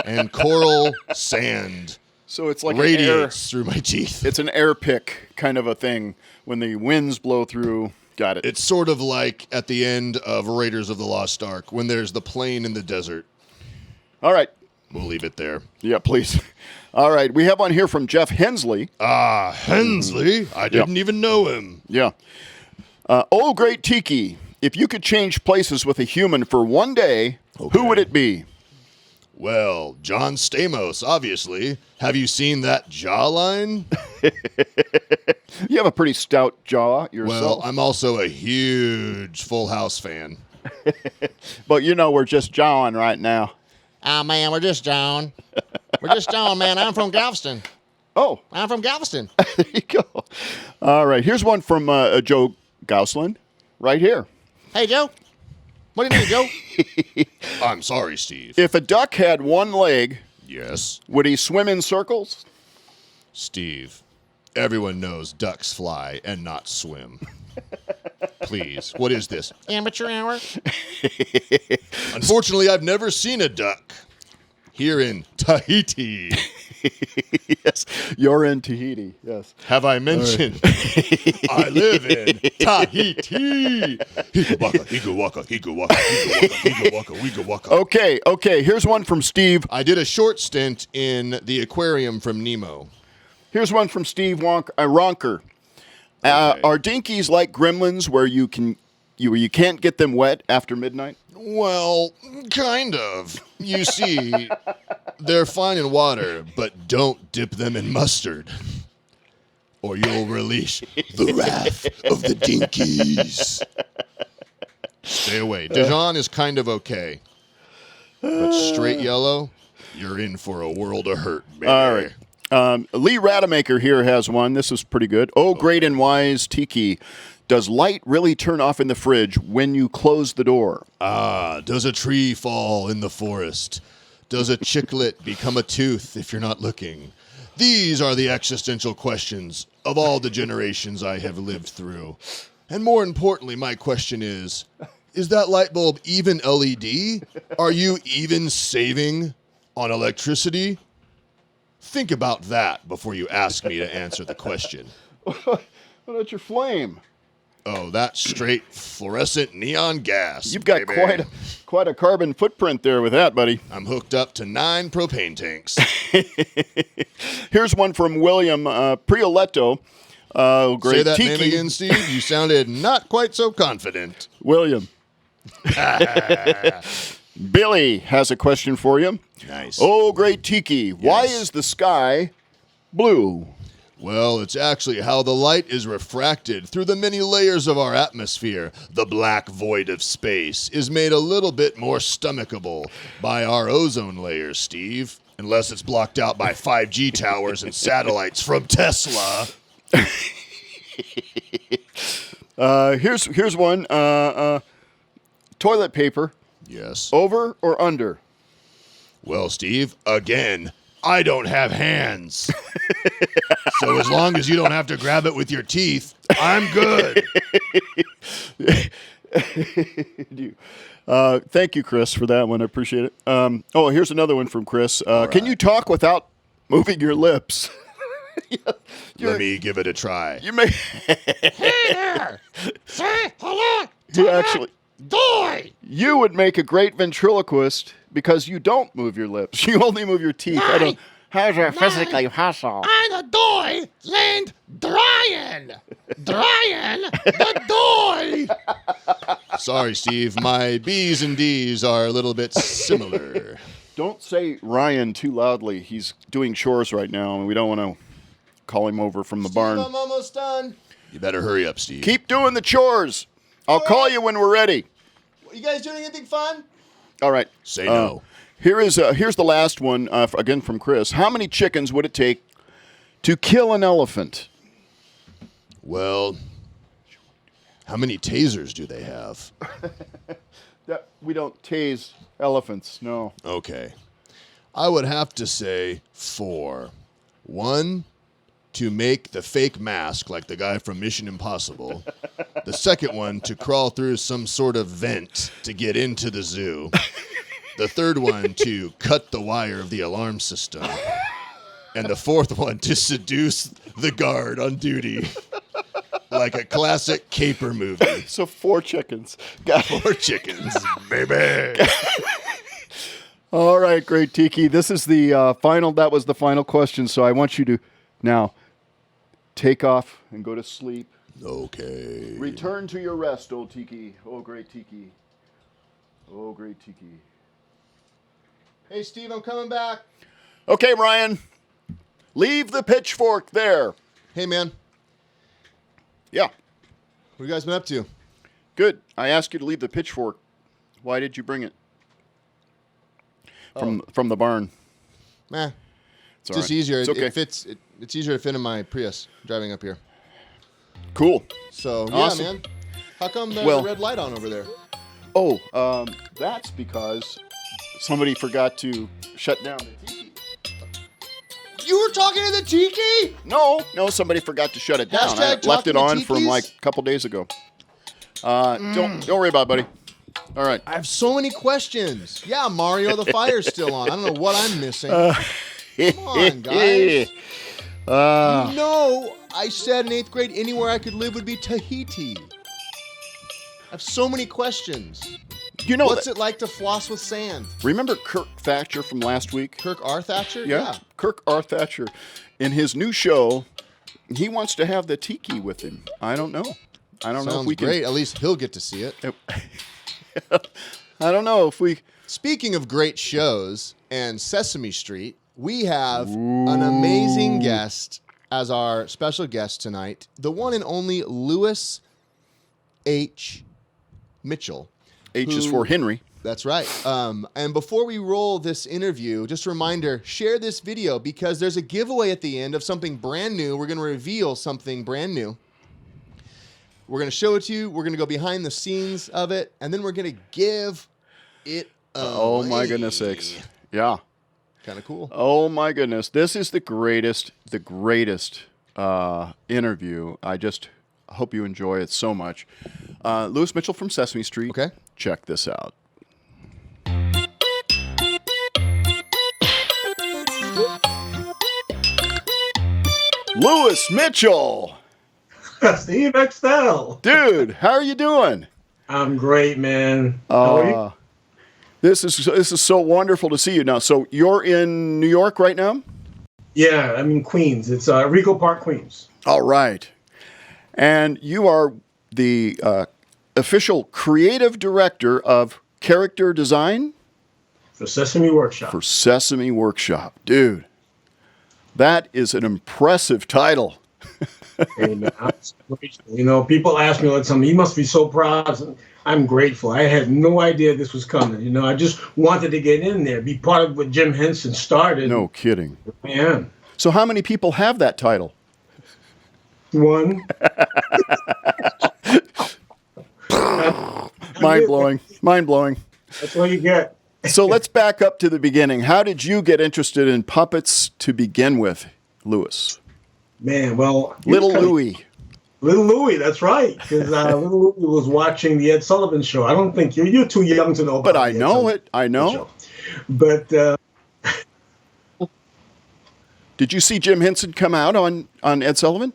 and coral sand So it's like radiates through my teeth. It's an air pick kind of a thing when the winds blow through. Got it. It's sort of like at the end of Raiders of the Lost Ark when there's the plane in the desert. All right. We'll leave it there. Yeah, please. All right. We have one here from Jeff Hensley. Ah, Hensley? I didn't even know him. Yeah. Oh, great Tiki. If you could change places with a human for one day, who would it be? Well, John Stamos, obviously. Have you seen that jawline? You have a pretty stout jaw yourself. Well, I'm also a huge Full House fan. But you know we're just jawing right now. Oh, man, we're just John. We're just John, man. I'm from Galveston. Oh, I'm from Galveston. there you go. All right. Here's one from Joe Gauslin right here. Hey, Joe. What do you need, Joe? I'm sorry, Steve. If a duck had one leg, Yes, would he swim in circles? Steve. Everyone knows ducks fly and not swim. Please, what is this? Amateur hour? Unfortunately, I've never seen a duck here in Tahiti. Yes, you're in Tahiti. Yes. Have I mentioned I live in Tahiti? Higa waka, higa waka, higa waka, higa waka, higa waka. Okay. Here's one from Steve. I did a short stint in the aquarium from Nemo. Here's one from Steve Ronker. Are Dinkies like gremlins where you can't get them wet after midnight? Well, kind of. You see, they're fine in water, but don't dip them in mustard, or you'll release the wrath of the Dinkies. Stay away. Dijon is kind of okay, but straight yellow, you're in for a world of hurt, baby. All right. Lee Rademacher here has one. This is pretty good. Oh, great and wise Tiki. Does light really turn off in the fridge when you close the door? Does a tree fall in the forest? Does a chiclet become a tooth if you're not looking? These are the existential questions of all the generations I have lived through. And more importantly, my question is that light bulb even LED? Are you even saving on electricity? Think about that before you ask me to answer the question. What about your flame? Oh, that's straight fluorescent neon gas. You've got baby. quite a carbon footprint there with that, buddy. I'm hooked up to 9 propane tanks. Here's one from William Prioletto. Great. Say that Tiki. name again, Steve. You sounded not quite so confident. William. Billy has a question for you. Nice. Oh, great Tiki. Why is the sky blue? Well, it's actually how the light is refracted through the many layers of our atmosphere. The black void of space is made a little bit more stomachable by our ozone layers, Steve. Unless it's blocked out by 5G towers and satellites from Tesla. Here's one. Toilet paper. Yes. Over or under? Well, Steve, again, I don't have hands. So as long as you don't have to grab it with your teeth, I'm good. Thank you, Chris, for that one. I appreciate it. Here's another one from Chris. Can you talk without moving your lips? Let me give it a try. You may. Hey there! Say hello to You that actually. boy! You would make a great ventriloquist because you don't move your lips. You only move your teeth. I don't. How's your physically possible? I'm a boy named Brian! Brian the boy! Sorry, Steve. My B's and D's are a little bit similar. Don't say Ryan too loudly. He's doing chores right now, and we don't want to call him over from the barn. I'm almost done. You better hurry up, Steve. Keep doing the chores. I'll call you when we're ready. You guys doing anything fun? All right. Say no. Here's the last one, again from Chris. How many chickens would it take to kill an elephant? Well, how many tasers do they have? We don't tase elephants, no. Okay. I would have to say 4. 1, to make the fake mask like the guy from Mission Impossible. The second one, to crawl through some sort of vent to get into the zoo. The third one, to cut the wire of the alarm system. And the fourth one, to seduce the guard on duty. Like a classic caper movie. So 4 chickens. Got 4 chickens, baby. All right, great, Tiki. This is the final. That was the final question. So I want you to now take off and go to sleep. Okay. Return to your rest, old Tiki. Oh, great Tiki. Oh, great Tiki. Hey, Steve, I'm coming back. Okay, Ryan. Leave the pitchfork there. Hey, man. Yeah. What have you guys been up to? Good. I asked you to leave the pitchfork. Why did you bring it? From the barn. It's all just right. easier. It's okay. It fits. It's easier to fit in my Prius driving up here. Cool. So, Awesome. yeah, man. How come there's Well- a red light on over there? Oh, that's because somebody forgot to shut down the Tiki. You were talking to the Tiki? No, somebody forgot to shut it down. I Hashtag left it talking on to from Tikis? like a couple days ago. Don't worry about it, buddy. All right. I have so many questions. Yeah, Mario, the fire's still on. I don't know what I'm missing. Come on, guys. No, I said in 8th grade anywhere I could live would be Tahiti. I have so many questions. You know What's it like to floss with sand? Remember Kirk Thatcher from last week? Kirk R. Thatcher? Yeah. Kirk R. Thatcher. In his new show, he wants to have the Tiki with him. I don't know. I don't know if Sounds we great. At least he'll get to see it. I don't know if we. Speaking of great shows and Sesame Street, we have an amazing guest as our special guest tonight. The one and only Lewis H. Mitchell. H is for Henry. That's right. And before we roll this interview, just a reminder, share this video because there's a giveaway at the end of something brand new. We're going to reveal something brand new. We're going to show it to you. We're going to go behind the scenes of it, and then we're going to give it away. Oh, my goodness sakes. Yeah. Kind of cool. Oh, my goodness. This is the greatest interview. I just hope you enjoy it so much. Lewis Mitchell from Sesame Street. Okay. Check this out. Lewis Mitchell. Steve Axtell. Dude, how are you doing? I'm great, man. How are you? This is so wonderful to see you now. So you're in New York right now? Yeah, I'm in Queens. It's Rico Park, Queens. All right. And you are the official creative director of character design? For Sesame Workshop. For Sesame Workshop. Dude, that is an impressive title. Hey, man, you know, people ask me all the time, you must be so proud. I'm grateful. I had no idea this was coming. You know, I just wanted to get in there, be part of what Jim Henson started. No kidding. I am. So how many people have that title? One. Mind-blowing. Mind-blowing. That's all you get. So let's back up to the beginning. How did you get interested in puppets to begin with, Lewis? Man, well... Little Louie. Little Louie, that's right. Because Little Louie was watching the Ed Sullivan Show. I don't think you're too young to know about But I know it. I know. Show. But... Did you see Jim Henson come out on Ed Sullivan?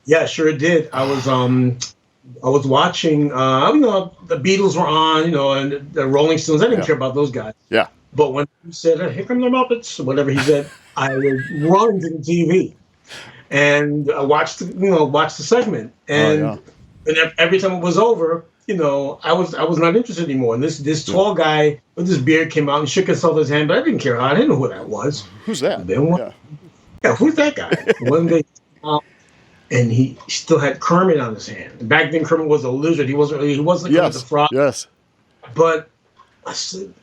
Yeah, sure did. I was watching, you know, the Beatles were on, you know, and the Rolling Stones. I didn't care about those guys. Yeah. But when he said, "Here come the Muppets," whatever he said, I would run to the TV and watch the segment. And, and every time it was over, you know, I was not interested anymore. And this tall guy with his beard came out and shook his hand, but I didn't care. I didn't know who that was. Who's that? Yeah, who's that guy? One day, and he still had Kermit on his hand. Back then, Kermit was a lizard. He wasn't Kermit the Frog. Yes. But I said,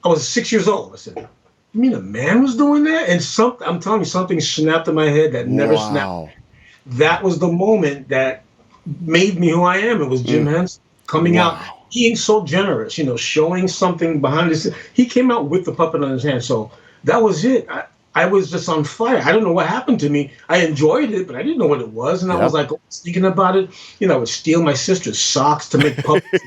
I was 6 years old. I said, "You mean a man was doing that?" And I'm telling you, something snapped in my head that never snapped. That was the moment that made me who I am. It was Jim Henson coming out, being so generous, you know, showing something behind this. He came out with the puppet on his hand. So that was it. I was just on fire. I don't know what happened to me. I enjoyed it, but I didn't know what it was. And I was like, thinking about it. You know, I would steal my sister's socks to make puppets.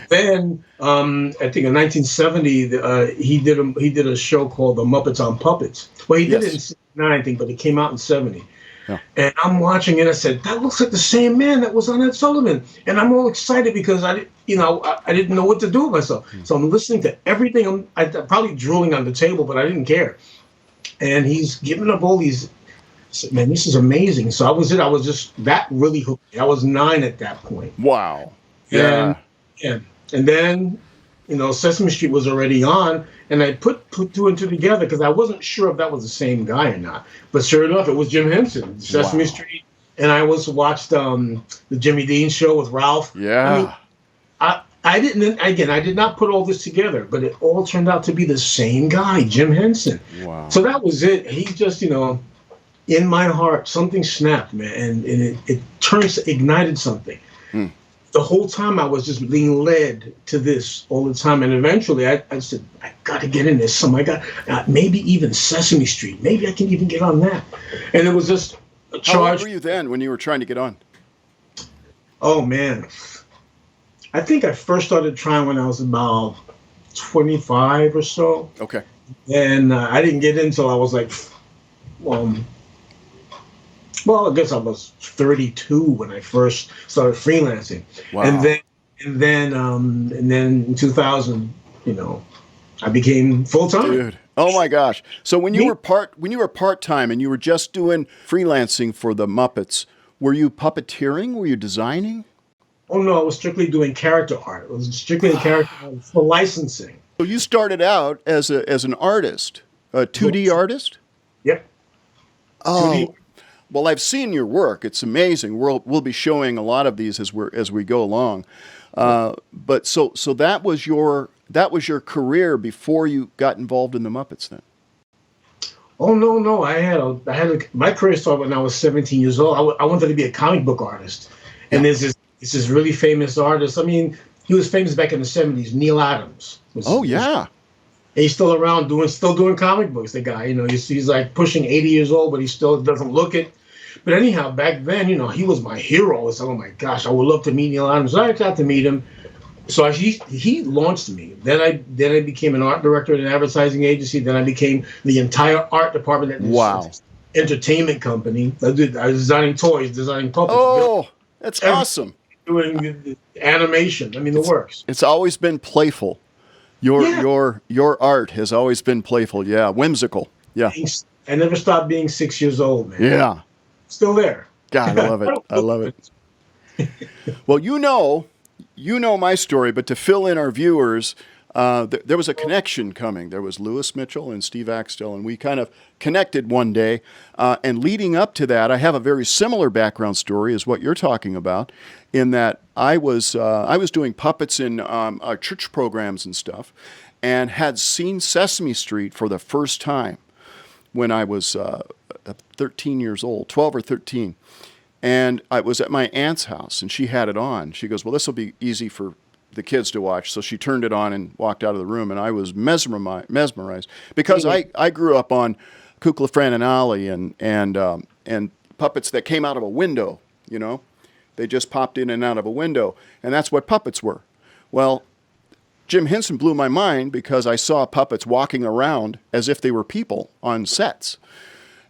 Then, I think in 1970, he did a show called The Muppets on Puppets. Well, he did it in 69, I think, but it came out in 70. Yeah. And I'm watching it. I said, that looks like the same man that was on Ed Sullivan. And I'm all excited because I didn't know what to do with myself. So I'm listening to everything. I'm probably drooling on the table, but I didn't care. And he's giving up all these. I said, man, this is amazing. So I was just that really hooked me. I was 9 at that point. Wow. Yeah. And then, you know, Sesame Street was already on, and I put 2 and 2 together because I wasn't sure if that was the same guy or not. But sure enough, it was Jim Henson, Sesame Street, and I watched the Jimmy Dean show with Ralph. Yeah. I mean, I did not put all this together, but it all turned out to be the same guy, Jim Henson. Wow. So that was it. He just, you know, in my heart, something snapped, man, and it ignited something. The whole time I was just being led to this all the time. And eventually I said, I got to get in this. Maybe even Sesame Street. Maybe I can even get on that. And it was just a charge. How old were you then when you were trying to get on? Oh, man. I think I first started trying when I was about 25 or so. Okay. And I didn't get in until I was like, well, I guess I was 32 when I first started freelancing. Wow. And then in 2000, you know, I became full time. Dude, oh my gosh! So when you were part time and you were just doing freelancing for the Muppets, were you puppeteering? Were you designing? Oh no, I was strictly doing character art. It was strictly a character art for licensing. So you started out as an artist, a 2D artist. Yep. Oh. 2D. Well, I've seen your work. It's amazing. We'll be showing a lot of these as we go along. But so that was your career before you got involved in the Muppets then. Oh no! My career started when I was 17 years old. I wanted to be a comic book artist, and there's this really famous artist. I mean, he was famous back in the 70s. Neil Adams. And he's still around still doing comic books. The guy, he's like pushing 80 years old, but he still doesn't look it. But anyhow, back then, he was my hero. So, oh my gosh, I would love to meet Neil Adams. I got to meet him. So he launched me. Then I became an art director at an advertising agency. Then I became the entire art department at this entertainment company. I was designing toys, designing puppets. Oh, that's awesome. Doing animation. I mean, the works. It's always been playful. Your art has always been playful. Yeah, whimsical. Yeah. I never stopped being 6 years old, man. Yeah. Still there. God, I love it. I love it. Well, you know my story, but to fill in our viewers, there was a connection coming. There was Lewis Mitchell and Steve Axtell, and we kind of connected one day. And leading up to that, I have a very similar background story as what you're talking about, in that I was doing puppets in our church programs and stuff, and had seen Sesame Street for the first time when I was 13 years old, 12 or 13. And I was at my aunt's house, and she had it on. She goes, well, this will be easy for the kids to watch. So she turned it on and walked out of the room, and I was mesmerized because I grew up on Kukla, Fran, and Ollie and puppets that came out of a window, They just popped in and out of a window, and that's what puppets were. Well, Jim Henson blew my mind because I saw puppets walking around as if they were people on sets.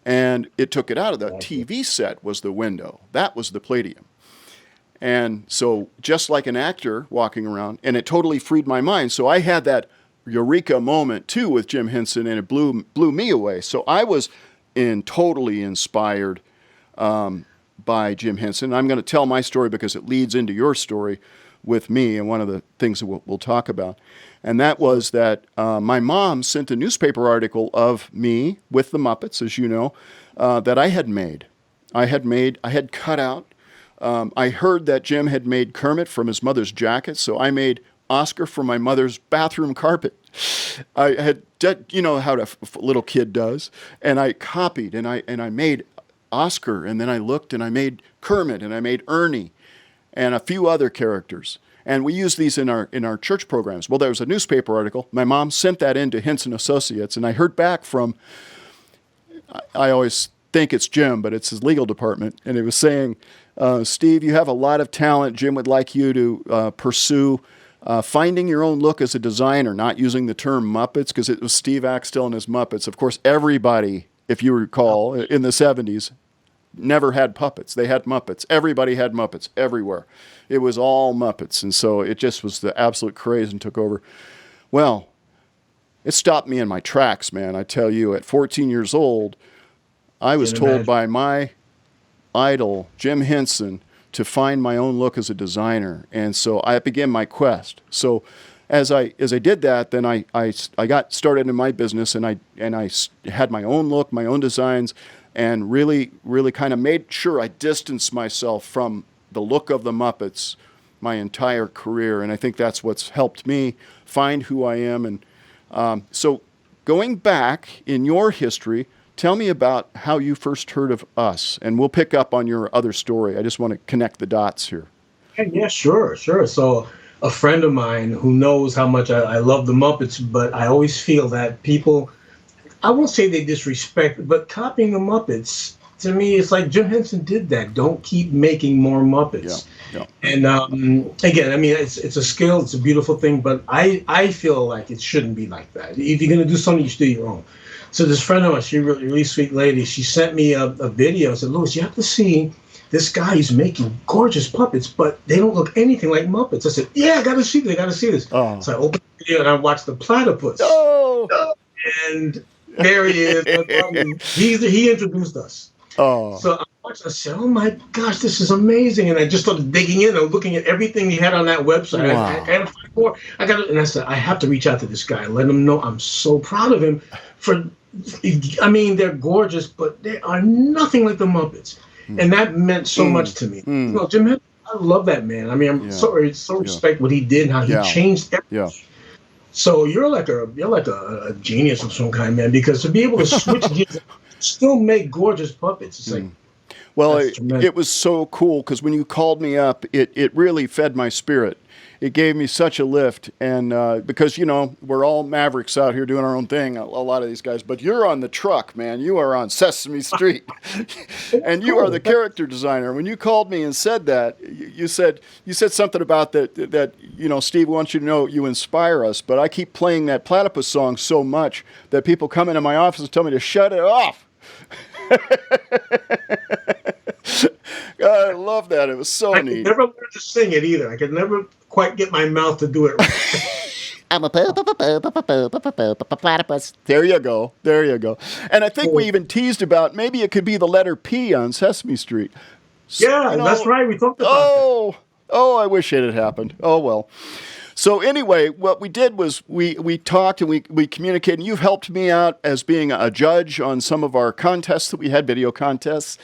And it took it out of the TV set was the window. That was the Palladium. And so just like an actor walking around, and it totally freed my mind. So I had that eureka moment too with Jim Henson, and it blew me away. So I was totally inspired by Jim Henson. I'm going to tell my story because it leads into your story with me, and one of the things that we'll talk about. And that was that my mom sent a newspaper article of me with the Muppets, as you know, that I had made. I had cut out. I heard that Jim had made Kermit from his mother's jacket, so I made Oscar from my mother's bathroom carpet. I had, how a little kid does, and I copied, and I made Oscar, and then I looked, and I made Kermit, and I made Ernie, and a few other characters. And we use these in our church programs. Well, there was a newspaper article. My mom sent that in to Henson Associates, and I heard back from, I always think it's Jim, but it's his legal department, and it was saying, Steve, you have a lot of talent. Jim would like you to pursue finding your own look as a designer, not using the term Muppets, because it was Steve Axtell and his Muppets. Of course, everybody, if you recall, in the 70s, never had puppets. They had Muppets. Everybody had Muppets everywhere. It was all Muppets. And so it just was the absolute craze and took over. Well, it stopped me in my tracks, man. I tell you, at 14 years old, I was told by my idol, Jim Henson, to find my own look as a designer. And so I began my quest. So as I did that, then I got started in my business, and I had my own look, my own designs, and really, really kind of made sure I distanced myself from the look of the Muppets my entire career. And I think that's what's helped me find who I am. And so going back in your history, tell me about how you first heard of us, and we'll pick up on your other story. I just want to connect the dots here. Yeah, sure. So a friend of mine who knows how much I love the Muppets, but I always feel that people, I won't say they disrespect, but copying the Muppets, to me, it's like Jim Henson did that. Don't keep making more Muppets. Yeah. And again, I mean, it's a skill, it's a beautiful thing, but I feel like it shouldn't be like that. If you're going to do something, you should do your own. So this friend of mine, she's a really sweet lady, she sent me a video and said, Louis, you have to see this guy is making gorgeous puppets, but they don't look anything like Muppets. I said, yeah, I got to see this. Oh. So I opened the video and I watched the platypus. Oh. And there he is. He introduced us. Oh. So I watched, I said, oh my gosh, this is amazing. And I just started digging in and looking at everything he had on that website. Wow. I had to find more. And I said, I have to reach out to this guy and let him know I'm so proud of him I mean, they're gorgeous, but they are nothing like the Muppets. And that meant so much to me. Jim Henson, I love that man. I mean, I'm so respect what he did and how he changed everything. Yeah. So you're like a genius of some kind, man, because to be able to switch gears, still make gorgeous puppets. It's like, well, it was so cool because when you called me up, it really fed my spirit. It gave me such a lift, and because, you know, we're all mavericks out here doing our own thing, a lot of these guys, but you're on the truck, man. You are on Sesame Street, and you are the character designer. When you called me and said that, you said something about that, you know, Steve wants you to know you inspire us, but I keep playing that platypus song so much that people come into my office and tell me to shut it off. God, I love that. It was so neat. I could never learn to sing it either. I could never quite get my mouth to do it right. I'm a platypus. There you go. There you go. And I think we even teased about maybe it could be the letter P on Sesame Street. So, yeah, you know, that's right. We talked about that. Oh, I wish it had happened. Oh, well. So anyway, what we did was we talked and we communicated. And you've helped me out as being a judge on some of our contests that we had, video contests.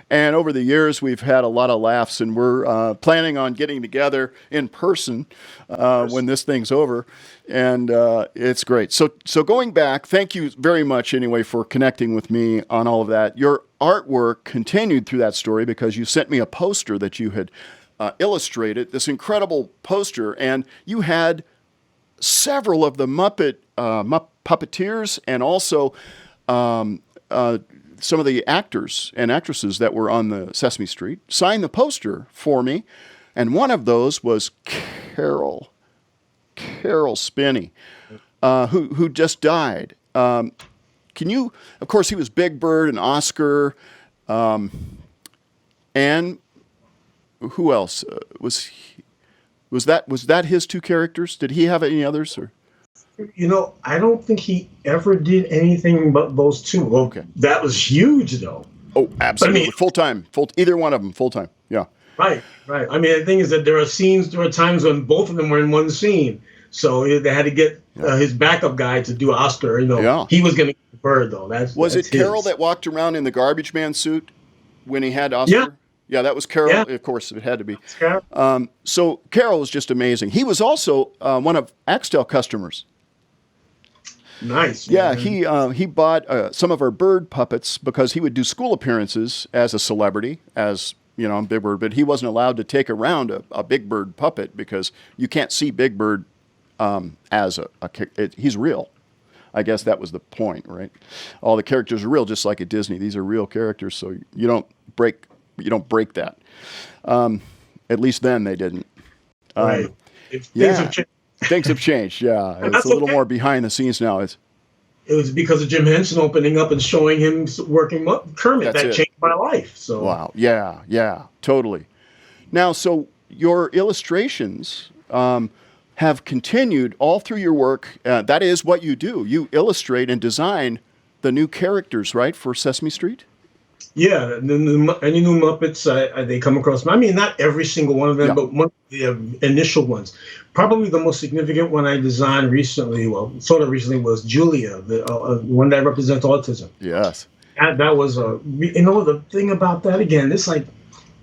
And over the years, we've had a lot of laughs, and we're planning on getting together in person when this thing's over. And it's great. So going back, thank you very much anyway for connecting with me on all of that. Your artwork continued through that story because you sent me a poster that you had illustrated, this incredible poster, and you had several of the Muppet puppeteers and also some of the actors and actresses that were on the Sesame Street sign the poster for me, and one of those was Carol Spinney, who just died. Can you? Of course, he was Big Bird and Oscar, and who else was that his two characters? Did he have any others? Or? You know, I don't think he ever did anything but those two. Well, okay. That was huge, though. Oh, absolutely. Full-time. Either one of them, full-time. Yeah. Right. I mean, the thing is that there are times when both of them were in one scene. So they had to get his backup guy to do Oscar. You know, he was going to get the bird, though. Was it Carol that walked around in the garbage man suit when he had Oscar? Yeah, that was Carol. Yeah. Of course, it had to be. So Carol was just amazing. He was also one of Axtell customers. Nice. Yeah, he bought some of our bird puppets because he would do school appearances as a celebrity, as you know, Big Bird. But he wasn't allowed to take around a Big Bird puppet because you can't see Big Bird as he's real. I guess that was the point, right? All the characters are real, just like at Disney. These are real characters, so you don't break that. At least then they didn't. Right. Things have changed. Things have changed, yeah. It's a little more behind the scenes now. It was because of Jim Henson opening up and showing him working Kermit that changed my life. So wow, yeah, totally. Now, so your illustrations have continued all through your work. That is what you do. You illustrate and design the new characters, right, for Sesame Street? Yeah, any new Muppets they come across. I mean, not every single one of them, but one of the initial ones. Probably the most significant one I designed recently, was Julia, the one that represents autism. Yes. That was the thing about that, again, it's like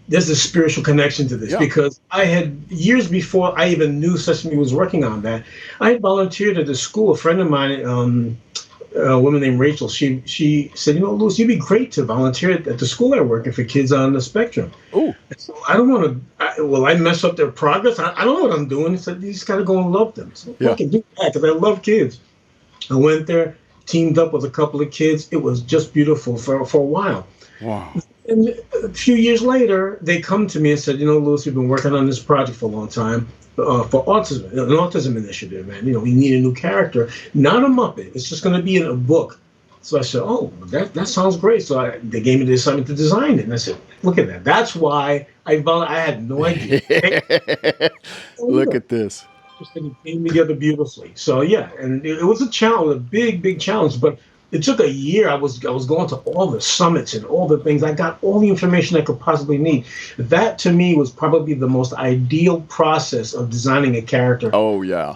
there's a spiritual connection to this because I had, years before I even knew Sesame was working on that, I had volunteered at the school. A friend of mine, a woman named Rachel, she said, you know, Louis, you'd be great to volunteer at the school I work at for kids on the spectrum. Oh. So I don't want to, will I mess up their progress? I don't know what I'm doing. He said, you just got to go and love them. So I can do that because I love kids. I went there, teamed up with a couple of kids. It was just beautiful for a while. Wow. And a few years later, they come to me and said, you know, Louis, we've been working on this project for a long time. For autism, an autism initiative, and you know, we need a new character, not a Muppet. It's just going to be in a book. So I said, oh, that sounds great. So they gave me the assignment to design it, and I said, look at that. That's why I had no idea. Look at this. It came together beautifully. So yeah, and it was a challenge, a big challenge, but it took a year. I was going to all the summits and all the things. I got all the information I could possibly need. That, to me, was probably the most ideal process of designing a character. Oh, yeah.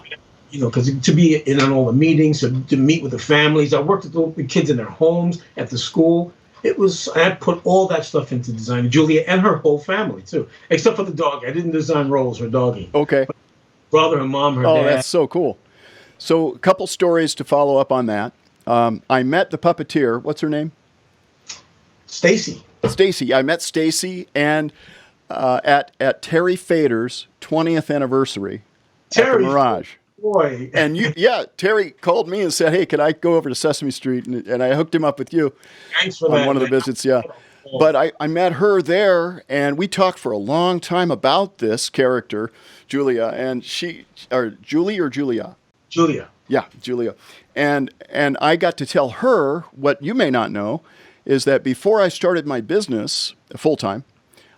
You know, because to be in on all the meetings, to meet with the families. I worked with the kids in their homes, at the school. I put all that stuff into designing Julia and her whole family too, except for the dog. I didn't design Rose, her doggie. Okay. Brother, her mom, her dad. Oh, that's so cool. So a couple stories to follow up on that. I met the puppeteer. What's her name? Stacy. Stacy. I met Stacy and at Terry Fader's 20th anniversary at the Mirage. Boy. And Terry called me and said, "Hey, can I go over to Sesame Street?" And I hooked him up with you. Thanks for on that, one of the visits. Yeah. But I met her there, and we talked for a long time about this character, Julia, and Julie or Julia? Julia. Yeah, Julia. And I got to tell her what you may not know is that before I started my business full-time,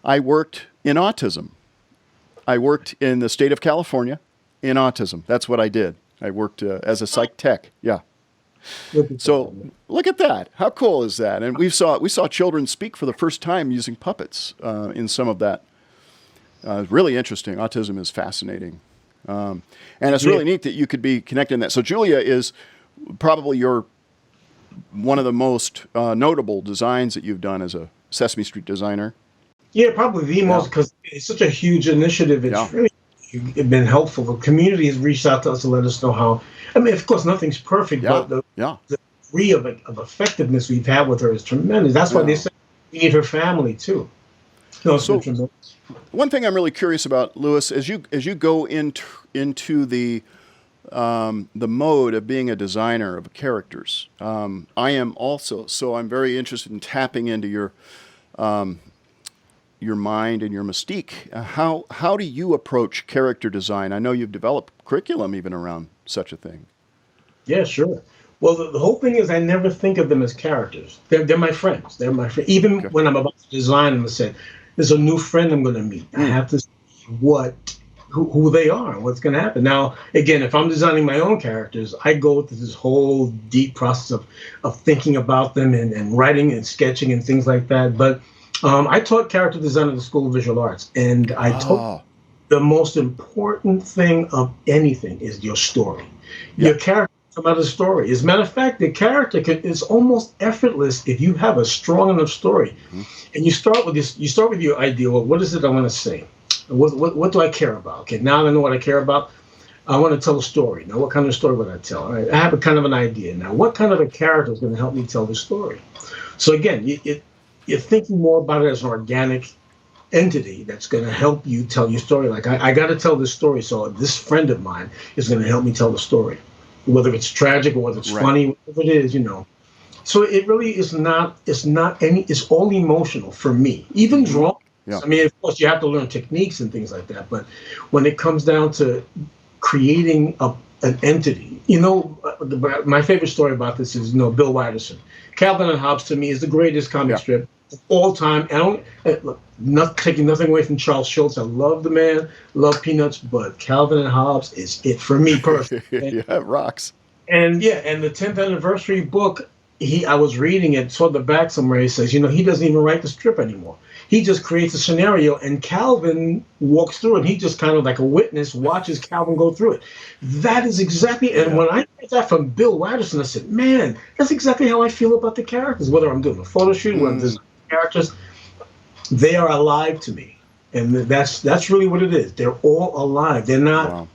I worked in autism. I worked in the state of California in autism. That's what I did. I worked as a psych tech. Yeah. So look at that. How cool is that? And we saw children speak for the first time using puppets in some of that. Really interesting. Autism is fascinating. And it's really neat that you could be connected in that. So Julia is probably one of the most notable designs that you've done as a Sesame Street designer. Yeah, probably the most, because it's such a huge initiative. It's really been helpful. The community has reached out to us to let us know how. I mean, of course, nothing's perfect, but the degree of effectiveness we've had with her is tremendous. That's why they say we need her family too. So one thing I'm really curious about, Louis, as you go into the mode of being a designer of characters, I am also. So I'm very interested in tapping into your mind and your mystique. How do you approach character design? I know you've developed curriculum even around such a thing. Yeah, sure. Well, the whole thing is I never think of them as characters. They're my friends. They're my friends. Even when I'm about to design them, I said, there's a new friend I'm going to meet. I have to see who they are and what's going to happen. Now, again, if I'm designing my own characters, I go through this whole deep process of thinking about them and writing and sketching and things like that. But I taught character design at the School of Visual Arts, and I taught the most important thing of anything is your story. Your character come out of the story. As a matter of fact, the character is almost effortless if you have a strong enough story. And you start with this. You start with your idea. Well, what is it I want to say? What do I care about? Okay, now I know what I care about. I want to tell a story. Now, what kind of story would I tell? All right, I have a kind of an idea. Now, what kind of a character is going to help me tell the story? So again, you're thinking more about it as an organic entity that's going to help you tell your story. Like, I got to tell this story, so this friend of mine is going to help me tell the story, whether it's tragic or whether it's funny, whatever it is, So it really is not. It's all emotional for me. Even drawing. Yeah. I mean, of course, you have to learn techniques and things like that. But when it comes down to creating an entity, my favorite story about this is, Bill Watterson. Calvin and Hobbes, to me, is the greatest comic strip of all time. I don't not taking nothing away from Charles Schultz. I love the man, love Peanuts, but Calvin and Hobbes is it for me personally. It rocks. And the 10th anniversary book, I was reading it, saw the back somewhere. He says, he doesn't even write the strip anymore. He just creates a scenario, and Calvin walks through it. And he just kind of like a witness watches Calvin go through it. That is exactly, and when I heard that from Bill Watterson, I said, man, that's exactly how I feel about the characters. Whether I'm doing a photo shoot, whether I'm designing characters, they are alive to me, and that's really what it is. They're all alive. They're not. Wow.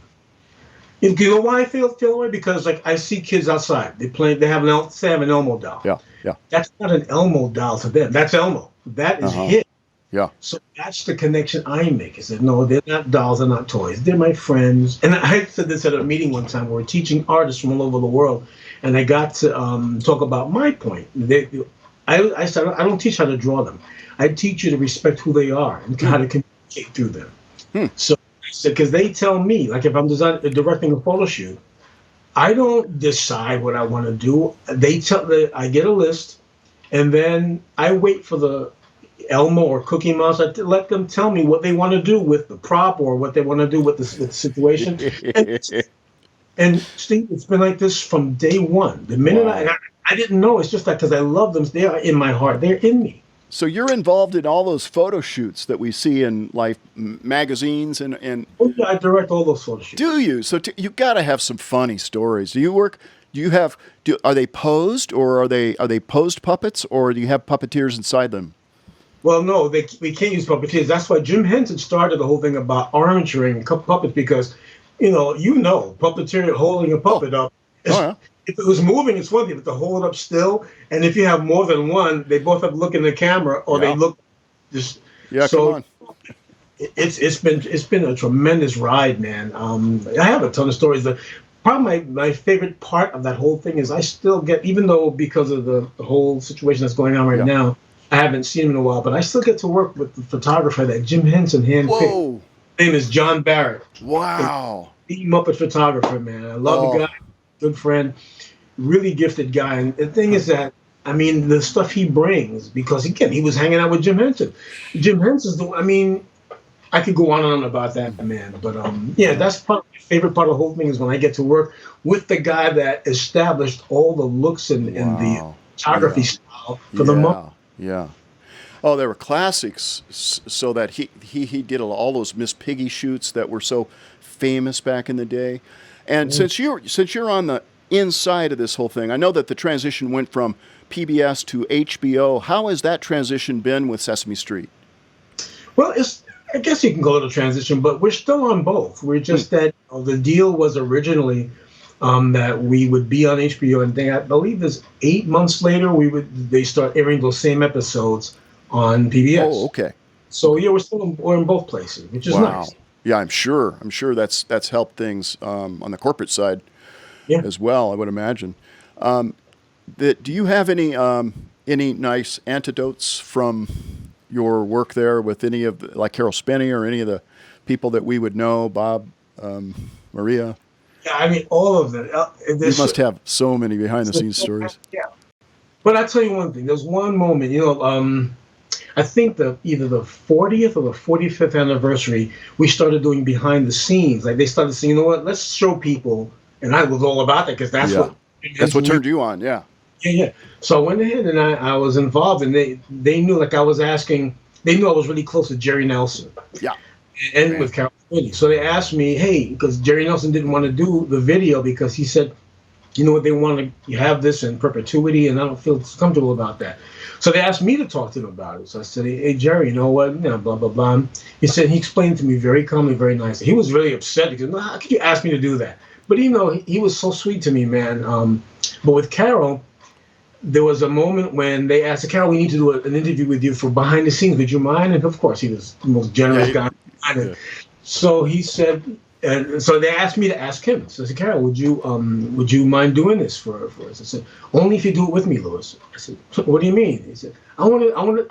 You know why I feel the way? Because like I see kids outside, they have an Elmo doll. Yeah. That's not an Elmo doll to them. That's Elmo. That is him. Yeah. So that's the connection I make. I said, no, they're not dolls, they're not toys. They're my friends. And I said this at a meeting one time where we're teaching artists from all over the world, and I got to talk about my point. I said, I don't teach how to draw them. I teach you to respect who they are and how to communicate through them. So I said, because they tell me, like if I'm directing a photo shoot, I don't decide what I want to do. I get a list, and then I wait for the Elmo or Cookie Mouse. I let them tell me what they want to do with the prop or what they want to do with the situation. And Steve, it's been like this from day one. The minute I didn't know. It's just that because I love them, they are in my heart. They're in me. So you're involved in all those photo shoots that we see in Life magazines and. Oh, yeah, I direct all those photo shoots. Do you? So you've got to have some funny stories. Do you work Are they posed, or are they posed puppets, or do you have puppeteers inside them? Well, no, we can't use puppeteers. That's why Jim Henson started the whole thing about armaturing puppets, because, puppeteer holding a puppet up. If it was moving, it's one thing, but to hold it up still, and if you have more than one, they both have to look in the camera, or they look just. Yeah, so, come on. It's been a tremendous ride, man. I have a ton of stories. Probably my favorite part of that whole thing is I still get, even though because of the whole situation that's going on right now, I haven't seen him in a while, but I still get to work with the photographer that Jim Henson handpicked. His name is John Barrett. Wow. The Muppet photographer, man. I love the guy, good friend, really gifted guy. And the thing is that, I mean, the stuff he brings, because again, he was hanging out with Jim Henson. Jim Henson's I could go on and on about that, man. But that's my favorite part of the whole thing is when I get to work with the guy that established all the looks and the photography style for the Muppet. Yeah. Oh, they were classics. So that he did all those Miss Piggy shoots that were so famous back in the day. And since you're on the inside of this whole thing, I know that the transition went from PBS to HBO. How has that transition been with Sesame Street? Well, I guess you can call it a transition, but we're still on both. We're just that the deal was originally that we would be on HBO, and I believe is 8 months later they start airing those same episodes on PBS. Oh, okay. So yeah, we're in both places, which is nice. Yeah, I'm sure that's helped things on the corporate side as well, I would imagine. Do you have any nice anecdotes from your work there with any of like Carol Spinney or any of the people that we would know, Bob, Maria? Yeah, I mean, all of them. You must have so many behind-the-scenes stories. Yeah. But I'll tell you one thing. There's one moment, I think either the 40th or the 45th anniversary, we started doing behind the scenes. Like they started saying, you know what, let's show people. And I was all about that because that's what turned you on, yeah. Yeah. So I went ahead and I was involved, and they knew, like I was asking, they knew I was really close to Jerry Nelson. Yeah. And with Carol Spinney. So they asked me, hey, because Jerry Nelson didn't want to do the video because he said, you know what, they want to have this in perpetuity, and I don't feel comfortable about that. So they asked me to talk to them about it. So I said, hey, Jerry, you know what, blah, blah, blah. He explained to me very calmly, very nicely. He was really upset because, how could you ask me to do that? But, he was so sweet to me, man. But with Carol, there was a moment when they asked, Carol, we need to do an interview with you for behind the scenes. Would you mind? And of course, he was the most generous guy. Yeah. So he said, and so they asked me to ask him. So I said, Carol, would you mind doing this for us? I said, only if you do it with me, Louis. I said, what do you mean? He said, I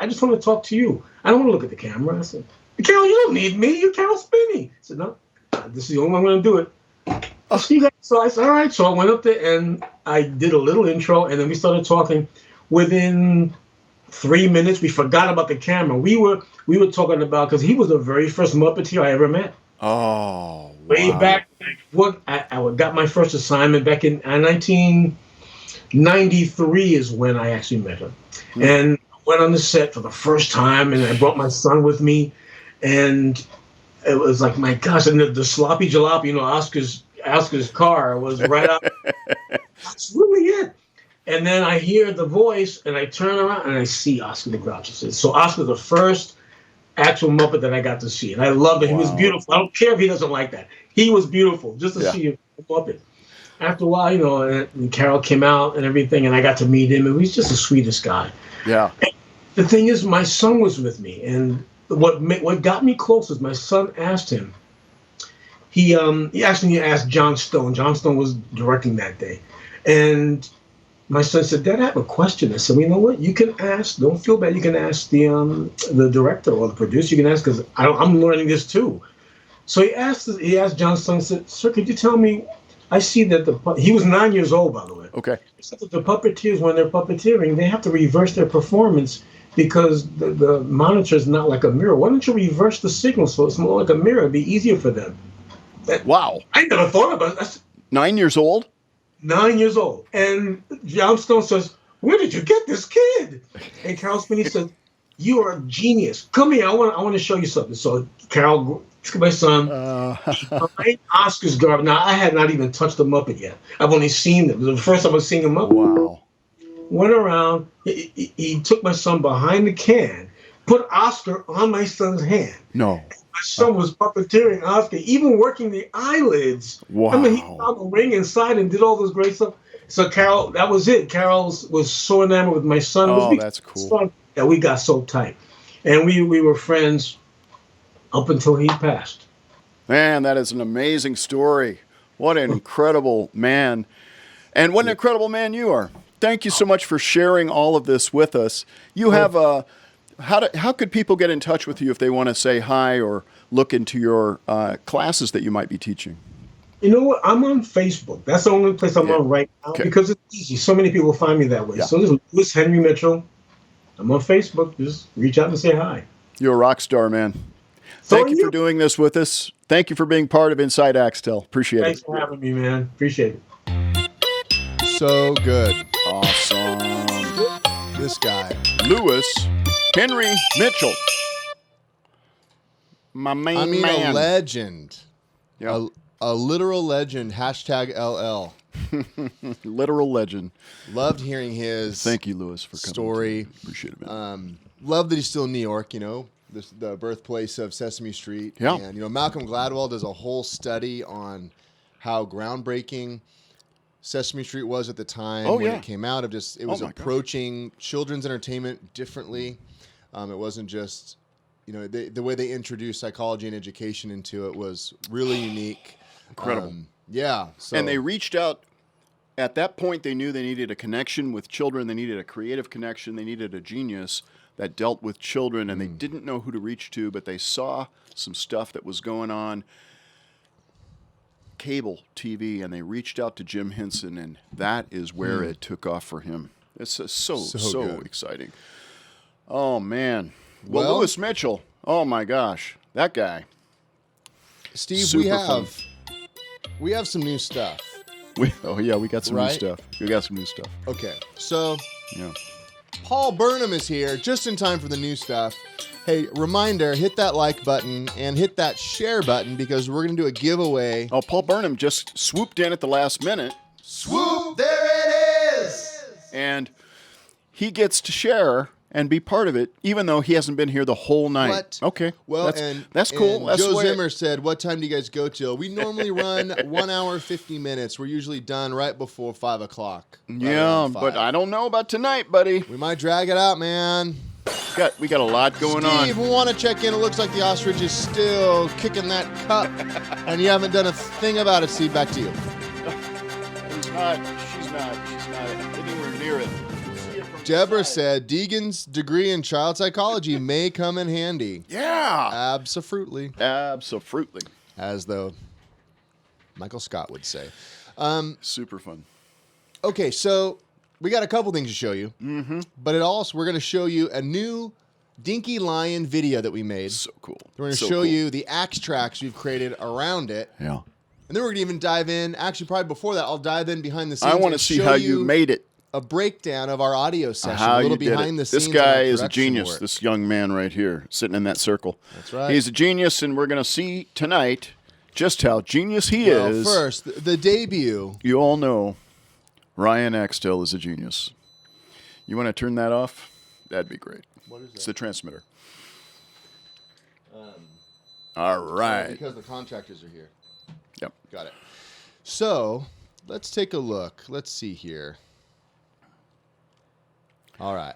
just want to talk to you. I don't want to look at the camera. I said, Carol, you don't need me. You're Carol Spinney. I said, no, this is the only way I'm going to do it. So I said, all right. So I went up there and I did a little intro, and then we started talking. Within 3 minutes, we forgot about the camera. We were talking about, because he was the very first Muppeteer I ever met. Oh, way back. I got my first assignment back in 1993 is when I actually met him, and went on the set for the first time, and I brought my son with me, and it was like, my gosh, and the sloppy jalopy, Oscar's car was right up. That's really it. And then I hear the voice, and I turn around, and I see Oscar the Groucho. So Oscar's the first actual Muppet that I got to see, and I loved it. He was beautiful. I don't care if he doesn't like that. He was beautiful just to see a Muppet. After a while, and Carol came out and everything, and I got to meet him, and he's just the sweetest guy. Yeah. And the thing is, my son was with me, and what got me close is my son asked him. He actually asked John Stone. John Stone was directing that day, and my son said, Dad, I have a question. I said, well, you know what? You can ask. Don't feel bad. You can ask the director or the producer. You can ask, because I'm learning this too. So he asked John Stone, said, sir, could you tell me, I see that he was 9 years old, by the way. Okay. He said that the puppeteers, when they're puppeteering, they have to reverse their performance because the monitor is not like a mirror. Why don't you reverse the signal so it's more like a mirror? It'd be easier for them. Wow. I never thought about it. 9 years old? 9 years old. And John Stone says, where did you get this kid? And Carol Spinney says, you are a genius. Come here. I want to show you something. So Carol Look at my son. Behind Oscar's garbage. Now, I had not even touched the Muppet yet. I've only seen them. It was the first time I was seeing a Muppet. Wow. Went around. He took my son behind the can, put Oscar on my son's hand. No. My son was puppeteering Oscar, even working the eyelids. Wow. I mean, he found the ring inside and did all this great stuff. So Carol, that was it. Carol was so enamored with my son. Oh, that's cool. That we got so tight. And we were friends up until he passed. Man, that is an amazing story. What an incredible man. And what an incredible man you are. Thank you so much for sharing all of this with us. You have a... How could people get in touch with you if they want to say hi or look into your classes that you might be teaching? You know what? I'm on Facebook. That's the only place I'm on right now because it's easy. So many people find me that way. Yeah. So this is Lewis Henry Mitchell. I'm on Facebook. Just reach out and say hi. You're a rock star, man. Thank you for doing this with us. Thank you for being part of Inside Axtell. Appreciate Thanks it. for having me, man. Appreciate it. So good. Awesome. This guy. Lewis Henry Mitchell. My main man. A legend. Yeah. A literal legend. #LL. Literal legend. Loved hearing his Thank you, Lewis, for coming. Story. Appreciate it, man. Love that he's still in New York, the birthplace of Sesame Street. Yeah. And, Malcolm Gladwell does a whole study on how groundbreaking Sesame Street was at the time when it came out. It was approaching children's entertainment differently. It wasn't just, the way they introduced psychology and education into it was really unique. Incredible. So. And they reached out. At that point, they knew they needed a connection with children. They needed a creative connection. They needed a genius that dealt with children, and they didn't know who to reach to, but they saw some stuff that was going on, cable TV, and they reached out to Jim Henson, and that is where it took off for him. It's so exciting. Oh, man. Well, Lewis Mitchell, oh, my gosh, that guy. Steve, Super we have some new stuff. We got some new stuff. We got some new stuff. Okay, so yeah. Paul Burnham is here just in time for the new stuff. Hey, reminder, hit that like button and hit that share button because we're going to do a giveaway. Oh, Paul Burnham just swooped in at the last minute. Swoop, there it is! And he gets to share and be part of it, even though he hasn't been here the whole night. What? Okay. Well, that's cool. And That's Joe the way Zimmer said, what time do you guys go till? We normally run 1 hour, 50 minutes. We're usually done right before 5 o'clock. Yeah, but I don't know about tonight, buddy. We might drag it out, man. We got a lot going on. Steve, we want to check in. It looks like the ostrich is still kicking that cup, and you haven't done a thing about it, Steve. Back to you. She's not anywhere near it. Deborah said Deegan's degree in child psychology may come in handy. Yeah. Absolutely. Absolutely. As though Michael Scott would say. Super fun. Okay, so we got a couple things to show you. Mm-hmm. But we're going to show you a new Dinky Lion video that we made. So cool. We're going to show you the Axtrax we've created around it. Yeah. And then we're going to even dive in. Actually, probably before that, I'll dive in behind the scenes. I want to see how you made it. A breakdown of our audio session, How a little you did behind it. the scenes. This guy of our is a production genius. work. This young man right here, sitting in that circle. That's right. He's a genius, and we're going to see tonight just how genius he is. First, the debut. You all know Ryan Axtell is a genius. You want to turn that off? That'd be great. What is that? It's the transmitter. All right. Because the contractors are here. Yep. Got it. So, let's take a look. Let's see here. All right.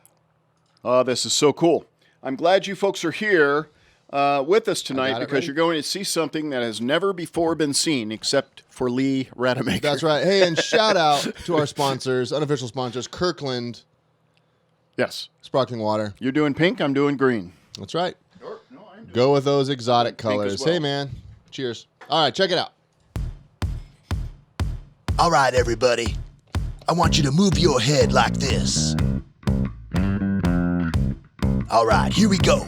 Oh, this is so cool. I'm glad you folks are here with us tonight because you're going to see something that has never before been seen except for Lee Rademacher. That's right. Hey, and shout out to our sponsors, unofficial sponsors, Kirkland. Yes. Sparkling water. You're doing pink, I'm doing green. That's right. Go with those exotic pink as colors. well. Hey, man. Cheers. All right, check it out. All right, everybody. I want you to move your head like this. All right, here we go.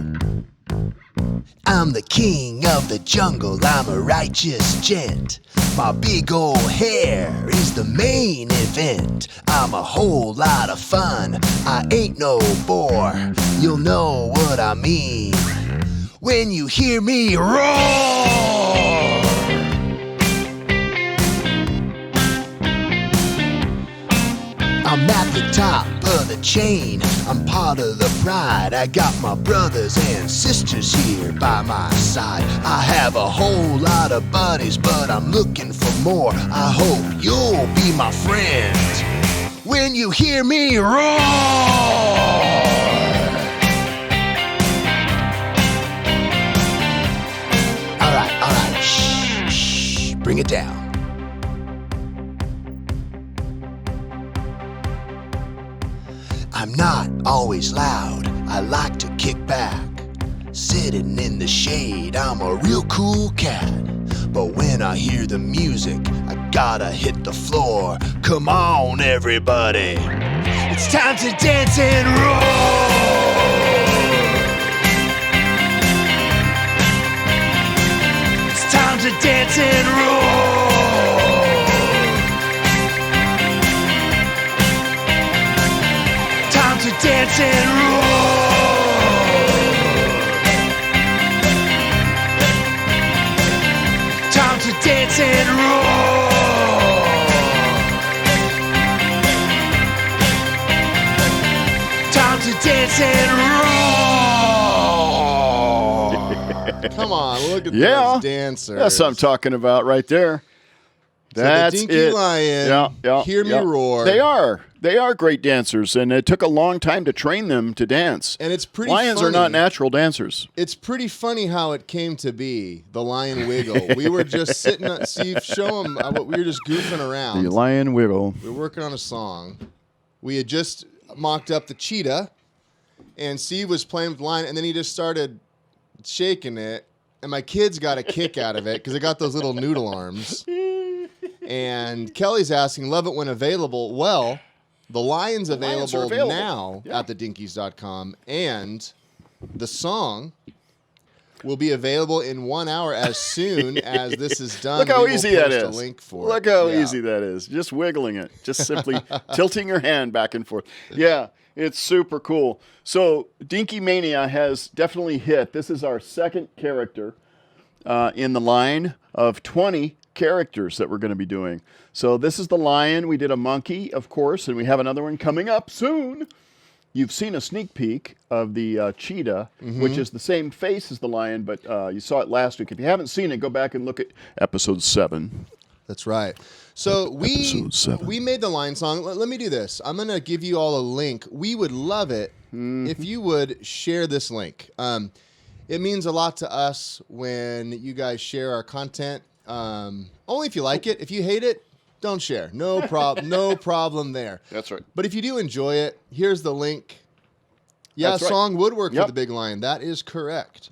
I'm the king of the jungle, I'm a righteous gent. My big old hair is the main event. I'm a whole lot of fun, I ain't no bore. You'll know what I mean when you hear me roar. I'm at the top of the chain, I'm part of the pride. I got my brothers and sisters here by my side. I have a whole lot of buddies, but I'm looking for more. I hope you'll be my friend when you hear me roar. Alright, shh, bring it down. I'm not always loud, I like to kick back. Sitting in the shade, I'm a real cool cat. But when I hear the music, I gotta hit the floor. Come on, everybody, it's time to dance and roar. It's time to dance and roar. Time to dance and roar. Time to dance and roar. Time to dance and roar. Come on, look at Yeah. those dancers. That's what I'm talking about right there. That's so the Dinky it. Lion, hear me roar. They are great dancers, and it took a long time to train them to dance. And it's pretty Lions funny. are not natural dancers. It's pretty funny how it came to be, the lion wiggle. We were just sitting on, Steve, show them, we were just goofing around. The lion wiggle. We were working on a song. We had just mocked up the cheetah, and Steve was playing with the lion, and then he just started shaking it, and my kids got a kick out of it because it got those little noodle arms. And Kelly's asking, love it when available. Well, the Lion's Lions are available available. now at thedinkys.com, and the song will be available in 1 hour as soon as this is done. Look how We will easy that post a is. link for Look it. how Yeah. easy that is. Just wiggling it. Just simply tilting your hand back and forth. Yeah, it's super cool. So Dinky Mania has definitely hit. This is our second character in the line of 20 characters that we're going to be doing. So this is the lion. We did a monkey, of course, and we have another one coming up soon. You've seen a sneak peek of the cheetah, which is the same face as the lion, but you saw it last week. If you haven't seen it, go back and look at episode 7. That's right. So Episode 7. we made the lion song. Let me do this. I'm going to give you all a link. We would love it if you would share this link. It means a lot to us when you guys share our content. Only if you like it. If you hate it, don't share. No problem. No problem there. That's right. But if you do enjoy it, here's the link. Yeah, That's right. song would work Yep. for the big lion. That is correct.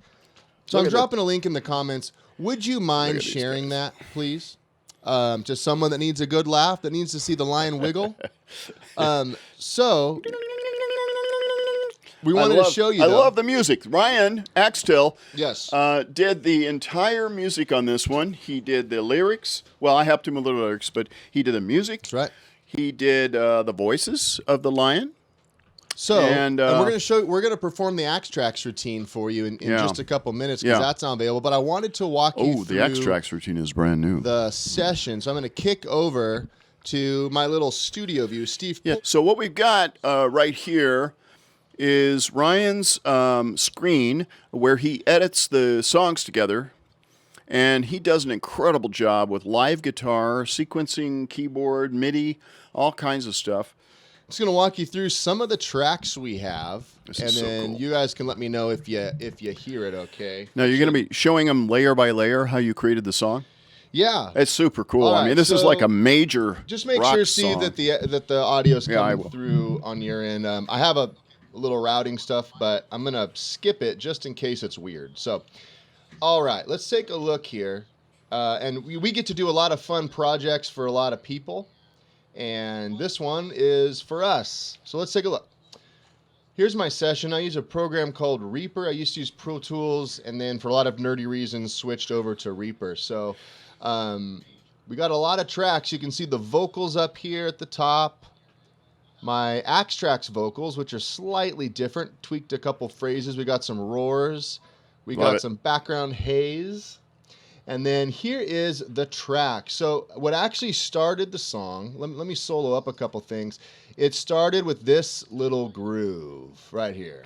So Look I'm at dropping a link in the comments. Would you mind at these sharing guys. that, please? To someone that needs a good laugh, that needs to see the lion wiggle. So we wanted to show you. I though. love the music. Ryan Axtell Yes. did the entire music on this one. He did the lyrics. Well, I helped him with the lyrics, but he did the music. That's right. He did the voices of the lion. So, And, and we're going to perform the Axtrax routine for you in Yeah. just a couple minutes because Yeah. that's not available. But I wanted to walk you Oh, through the Axtrax routine is brand new. the session. So I'm going to kick over to my little studio view. Steve, Yeah. So what we've got right here is Ryan's screen where he edits the songs together, and he does an incredible job with live guitar, sequencing, keyboard, MIDI, all kinds of stuff. I'm just going to walk you through some of the tracks we have, This and is so then cool. you guys can let me know if you hear it. Okay. Now you're going to be showing them layer by layer how you created the song. Yeah. It's super cool. All I right, mean, this is so like a major Just make rock sure, Steve, song. that the audio's Yeah, I coming will. through on your end. I have a little routing stuff, but I'm gonna skip it just in case it's weird. So, all right, let's take a look here, and we get to do a lot of fun projects for a lot of people, and this one is for us. So let's take a look. Here's my session. I use a program called Reaper. I used to use Pro Tools, and then for a lot of nerdy reasons, switched over to Reaper. So. We got a lot of tracks. You can see the vocals up here at the top. My Axtrax vocals, which are slightly different, tweaked a couple phrases. We got some roars. We Love got it. some background haze. And then here is the track. So what actually started the song, let me solo up a couple things. It started with this little groove right here.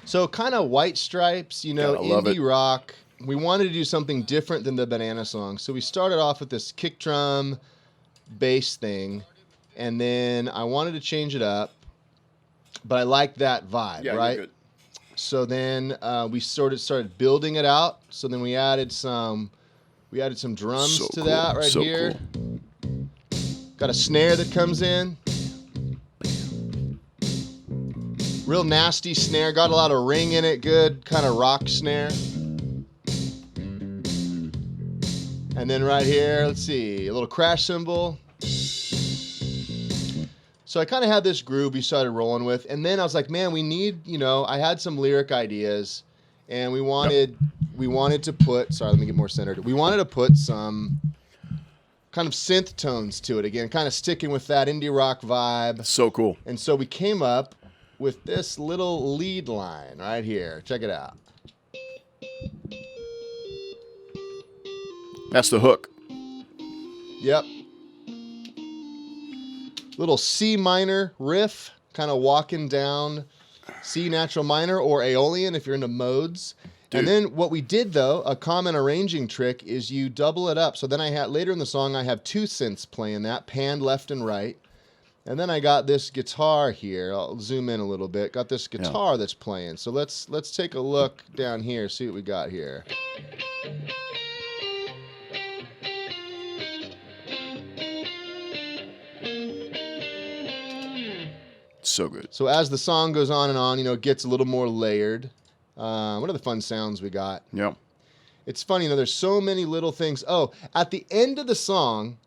So kind of White Stripes, Gotta love indie it. rock. We wanted to do something different than the Banana Song. So we started off with this kick drum bass thing, and then I wanted to change it up, but I liked that vibe, Yeah, right? you're good. So then we started building it out. So then we added some drums So to cool, that right so here. cool. Got a snare that comes in. Real nasty snare. Got a lot of ring in it. Good kind of rock snare. And then right here, let's see, a little crash cymbal. So I kind of had this groove we started rolling with. And then I was like, man, we need, I had some lyric ideas. And we wanted to put, sorry, let me get more centered. We wanted to put some kind of synth tones to it. Again, kind of sticking with that indie rock vibe. So cool. And so we came up with this little lead line right here. Check it out. That's the hook. Yep. Little C minor riff, kind of walking down C natural minor or Aeolian if you're into modes. Dude. And then what we did though, a common arranging trick is you double it up. So then later in the song I have two synths playing that, panned left and right. And then I got this guitar here. I'll zoom in a little bit. Got this guitar that's playing. So let's take a look down here, see what we got here. So good. So as the song goes on and on, it gets a little more layered. What are the fun sounds we got? Yeah. It's funny, there's so many little things. Oh, at the end of the song,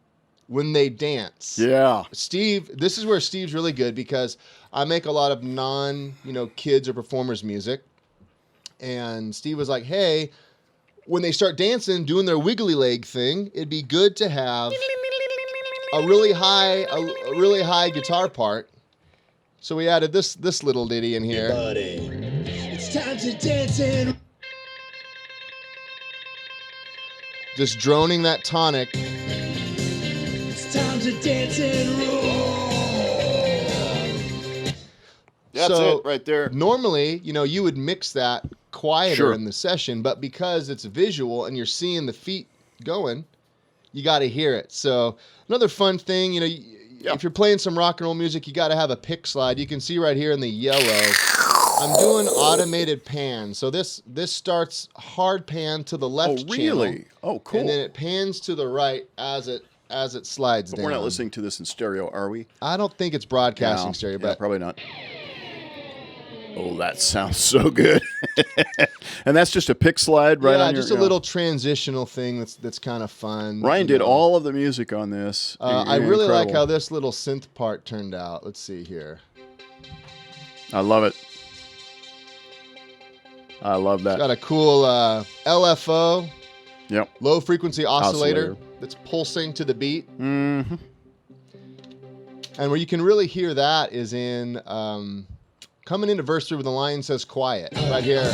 when they dance. Yeah. Steve, this is where Steve's really good because I make a lot of kids or performers music. And Steve was like, hey, when they start dancing, doing their wiggly leg thing, it'd be good to have a really high guitar part. So we added this little ditty in here. It's time to dance and Just droning that tonic. it's time to dance and roll. That's So, it right there. Normally, you would mix that quieter Sure. in the session, but because it's visual and you're seeing the feet going, you got to hear it. So another fun thing, if you're playing some rock and roll music, you got to have a pick slide. You can see right here in the yellow, I'm doing automated pan. So this starts hard pan to the left Oh, really? channel, Oh, cool. and then it pans to the right as it slides But down. we're not listening to this in stereo, are we? I don't think it's broadcasting No. stereo, Yeah, but probably not. Oh, that sounds so good. And that's just a pick slide, right? yeah, on your, just a little transitional thing that's kind of fun. Ryan did all of the music on this. I really like Incredible. how this little synth part turned out. Let's see here. I love it. I love that. Got a cool LFO, Yep. low frequency oscillator, Oscillator. that's pulsing to the beat. Mm-hmm. And where you can really hear that is in coming into verse 3 when the line says quiet. Right here.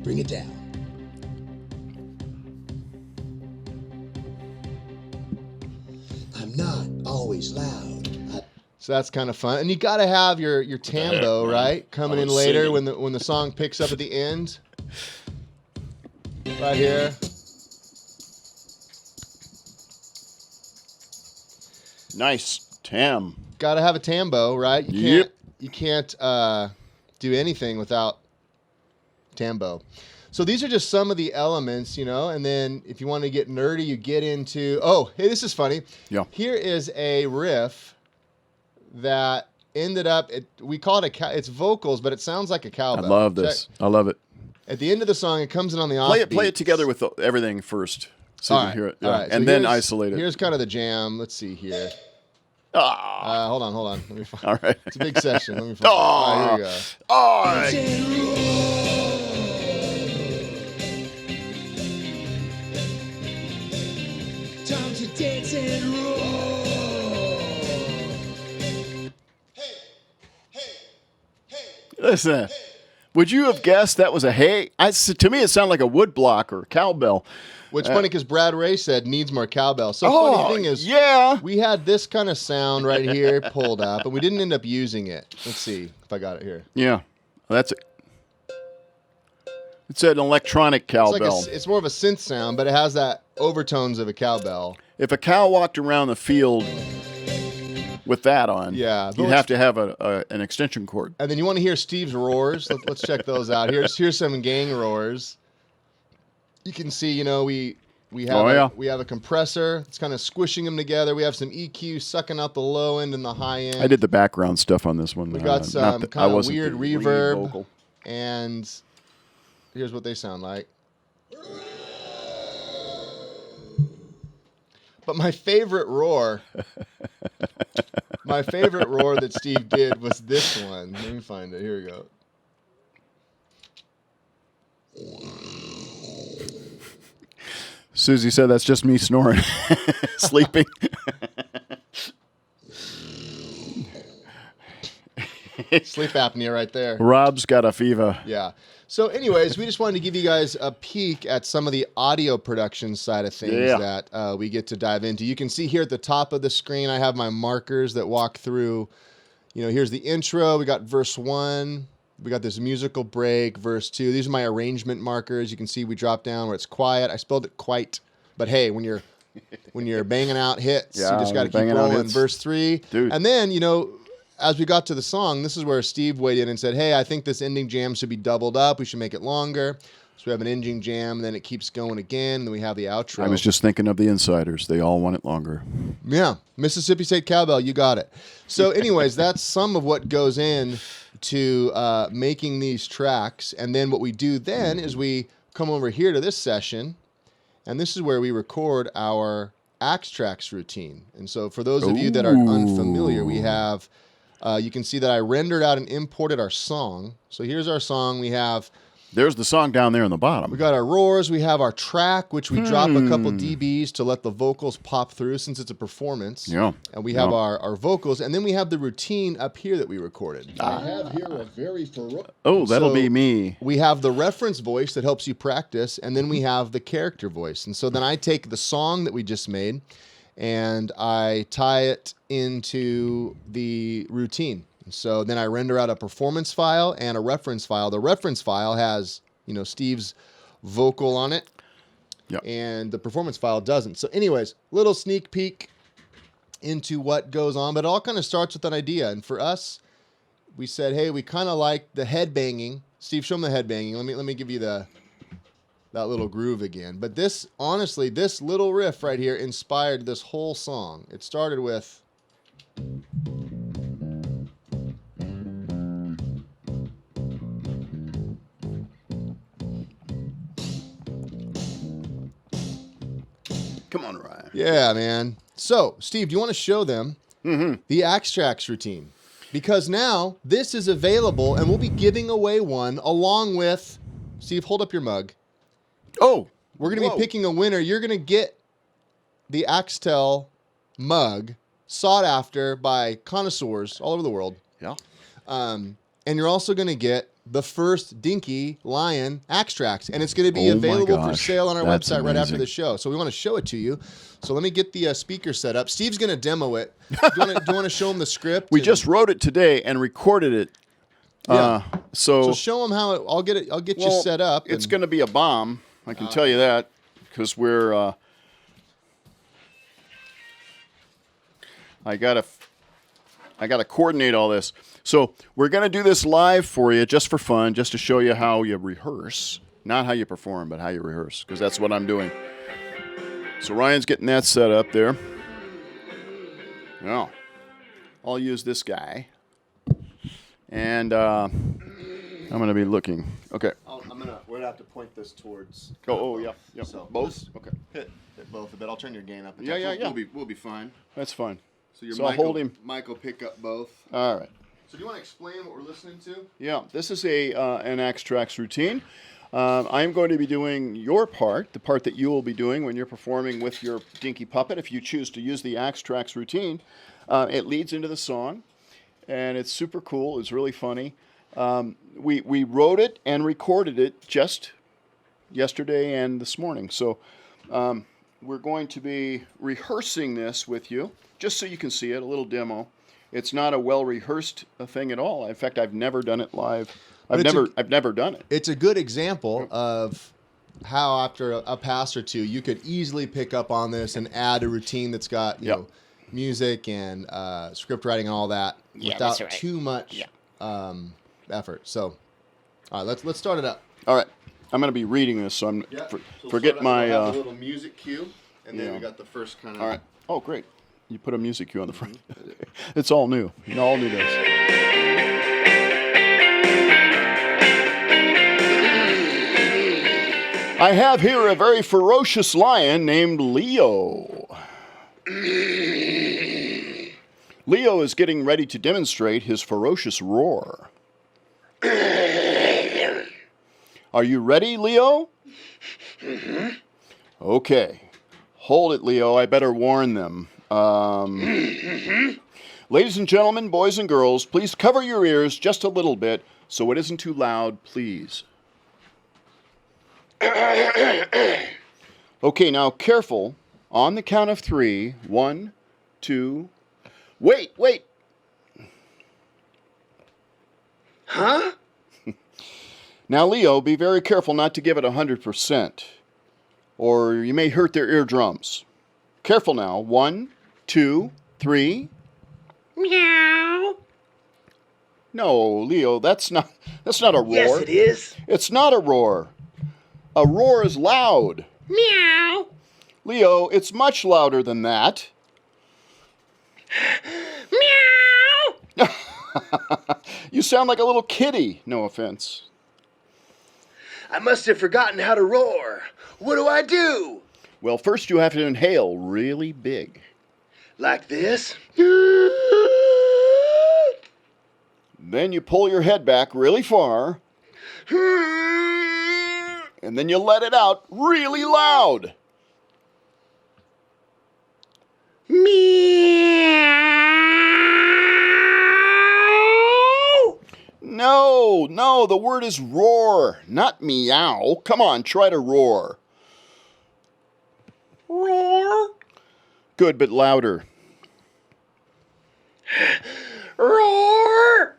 Bring it down. I'm not always loud. So that's kind of fun. And you got to have your tambo, right? Coming in later when the song picks up at the end. Right here. Nice. Tam. Got to have a tambo, right? You can't do anything without tambo. So these are just some of the elements, and then if you want to get nerdy, you get into, hey, this is funny. Yeah. Here is a riff that ended up, we call it it's vocals, but it sounds like a I cowbell. love this. I love it. At the end of the song, it comes in on the Play offbeat. it together with everything first. So All you right. can hear it. All Yeah. right. So And then here's- isolate it. Here's kind of the jam. Let's see here. Hold on. Let me find. All right. It's a big session. Let me find. All right, here we go. All right. is that? Would you have guessed that was a hay? To me, it sounded like a wood block or a cowbell. Which funny because Brad Ray said needs more cowbell. So funny thing is, we had this kind of sound right here pulled up, and we didn't end up using it. Let's see if I got it here. Yeah, that's it. It's an electronic cowbell. It's more of a synth sound, but it has that overtones of a cowbell. If a cow walked around the field with that on, you'd have to have an extension cord. And then you want to hear Steve's roars. Let's check those out. Here's some gang roars. You can see, you know, we have a compressor. It's kind of squishing them together. We have some EQ sucking out the low end and the high end. I did the background stuff on this one. We got some kind of weird reverb. And here's what they sound like. But my favorite roar that Steve did was this one. Let me find it. Here we go. Susie said that's just me snoring, sleeping. Sleep apnea right there. Rob's got a fever. Yeah. So anyways, we just wanted to give you guys a peek at some of the audio production side of things that we get to dive into. You can see here at the top of the screen, I have my markers that walk through, you know, here's the intro. We got verse 1. We got this musical break, verse 2. These are my arrangement markers. You can see we drop down where it's quiet. I spelled it quite, but hey, when you're banging out hits, you just got to keep rolling. Verse 3. Dude. And then, you know, as we got to the song, this is where Steve weighed in and said, hey, I think this ending jam should be doubled up. We should make it longer. So we have an ending jam, and then it keeps going again, and then we have the outro. I was just thinking of the insiders. They all want it longer. Yeah. Mississippi State Cowbell, you got it. So anyways, that's some of what goes in to making these tracks. And then what we do then is we come over here to this session, and this is where we record our Axtrax routine. And so for those of you that are unfamiliar, we have... you can see that I rendered out and imported our song. So here's our song. There's the song down there in the bottom. We got our roars. We have our track, which we drop a couple dBs to let the vocals pop through since it's a performance. Yeah. And we have our vocals. And then we have the routine up here that we recorded. I have here a very that'll be me. We have the reference voice that helps you practice. And then we have the character voice. And so then I take the song that we just made and I tie it into the routine. So then I render out a performance file and a reference file. The reference file has, you know, Steve's vocal on it, and the performance file doesn't. So anyways, little sneak peek into what goes on, but it all kind of starts with an idea. And for us, we said, hey, we kind of like the head banging. Steve, show them the head banging. Let me give you that little groove again. But this, honestly, this little riff right here inspired this whole song. It started with... Come on, Ryan. Yeah, man. So, Steve, do you want to show them the Axtrax routine? Because now this is available, and we'll be giving away one along with... Steve, hold up your mug. Oh, we're going to be picking a winner. You're going to get the Axtell mug sought after by connoisseurs all over the world. Yeah. And you're also going to get the first Dinky Lion Axtrax, and it's going to be available for sale on our website right after the show. So we want to show it to you. So let me get the speaker set up. Steve's going to demo it. Do you want to show him the script? We just wrote it today and recorded it. Yeah. So show him how I'll get you set up. It's going to be a bomb. I can tell you that because we're. I gotta coordinate all this. So we're gonna do this live for you, just for fun, just to show you how you rehearse, not how you perform, but how you rehearse, because that's what I'm doing. So Ryan's getting that set up there. Now, I'll use this guy, and I'm gonna be looking. Okay. We're gonna have to point this towards. Yeah. So both. Okay. Hit both a bit. I'll turn your gain up. Yeah. We'll be fine. That's fine. So I'll hold him. Mike will pick up both. All right. So do you want to explain what we're listening to? Yeah, this is an Axtrax routine. I'm going to be doing your part, the part that you will be doing when you're performing with your Dinky puppet. If you choose to use the Axtrax routine, it leads into the song, and it's super cool. It's really funny. We wrote it and recorded it just yesterday and this morning. So we're going to be rehearsing this with you, just so you can see it, a little demo. It's not a well-rehearsed thing at all. In fact, I've never done it live. I've never done it. It's a good example of how after a pass or two, you could easily pick up on this and add a routine that's got, you know, music and script writing and all that without too much effort. So, all right, let's start it up. All right. I'm going to be reading this, so I'm forget my a little music cue, and then we got the first kind of. All right. Oh, great. You put a music cue on the front. It's all new. All new this. I have here a very ferocious lion named Leo. Leo is getting ready to demonstrate his ferocious roar. Are you ready, Leo? Okay. Hold it, Leo. I better warn them. Ladies and gentlemen, boys and girls, please cover your ears just a little bit so it isn't too loud, please. Okay, now careful. On the count of 3. 1, 2. Wait. Huh? Now, Leo, be very careful not to give it 100%, or you may hurt their eardrums. Careful now. 1, 2, 3. Meow. No, Leo, that's not a roar. Yes, it is. It's not a roar. A roar is loud. Meow. Leo, it's much louder than that. Meow. You sound like a little kitty. No offense. I must have forgotten how to roar. What do I do? Well, first you have to inhale really big. Like this? Then you pull your head back really far. And then you let it out really loud. Meow. No, the word is roar, not meow. Come on, try to roar. Roar. Good, but louder. Roar.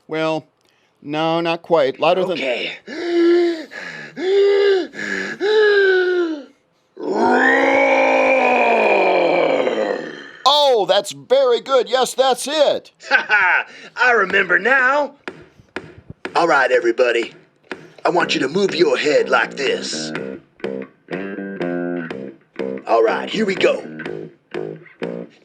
Well, no, not quite. Louder than... Okay. Oh, that's very good. Yes, that's it. I remember now. All right, everybody. I want you to move your head like this. All right, here we go.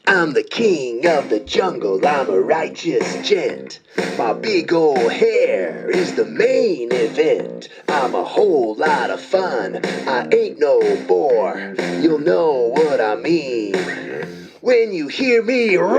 I'm the king of the jungle, I'm a righteous gent. My big old hair is the main event. I'm a whole lot of fun, I ain't no bore. You'll know what I mean when you hear me roar.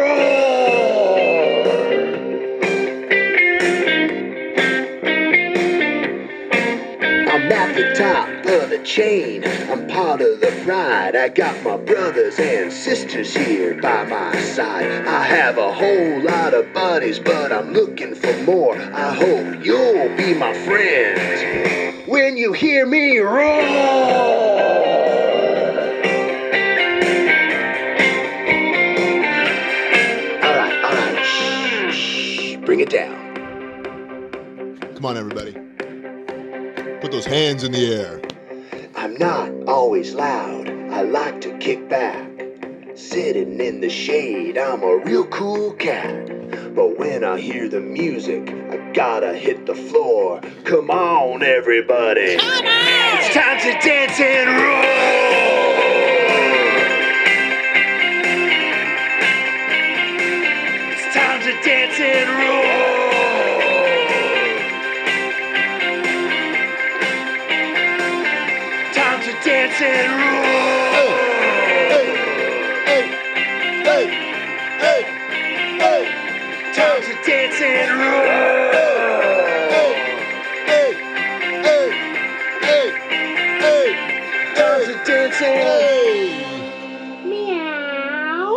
I'm at the top of the chain, I'm part of the pride. I got my brothers and sisters here by my side. I have a whole lot of buddies, but I'm looking for more. I hope you'll be my friend when you hear me roar. All right, shh, bring it down. Come on, everybody. Put those hands in the air. I'm not always loud, I like to kick back. Sitting in the shade, I'm a real cool cat. But when I hear the music, I gotta hit the floor. Come on, everybody. Come on! It's time to dance and roar! It's time to dance and roar! Dance and roll. Hey. Time to dance and roll. Time to dance and Meow.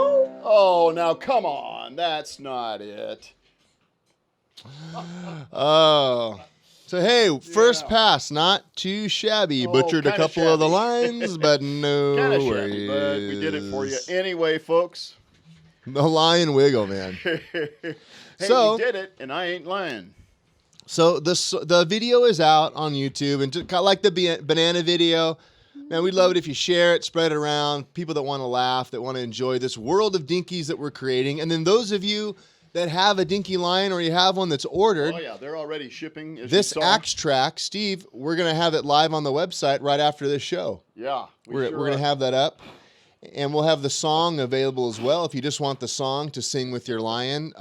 Oh, now come on. That's not it. Oh. So, hey, first pass, not too shabby. Butchered a kinda couple of the shabby. lines, but no Kind of worries. shabby, but we did it for you anyway, folks. The lion wiggle, man. Hey, So- we did it, and I ain't lying. So the video is out on YouTube, and just kind of like the banana video, man, we'd love it if you share it, spread it around. People that want to laugh, that want to enjoy this world of Dinkies that we're creating, and then those of you that have a Dinky Lion or you have one that's ordered, Oh yeah, they're already shipping. As this you saw. Axtrax, Steve, we're gonna have it live on the website right after this show. Yeah, We're sure gonna are. have that up, and we'll have the song available as well if you just want the song to sing with your lion.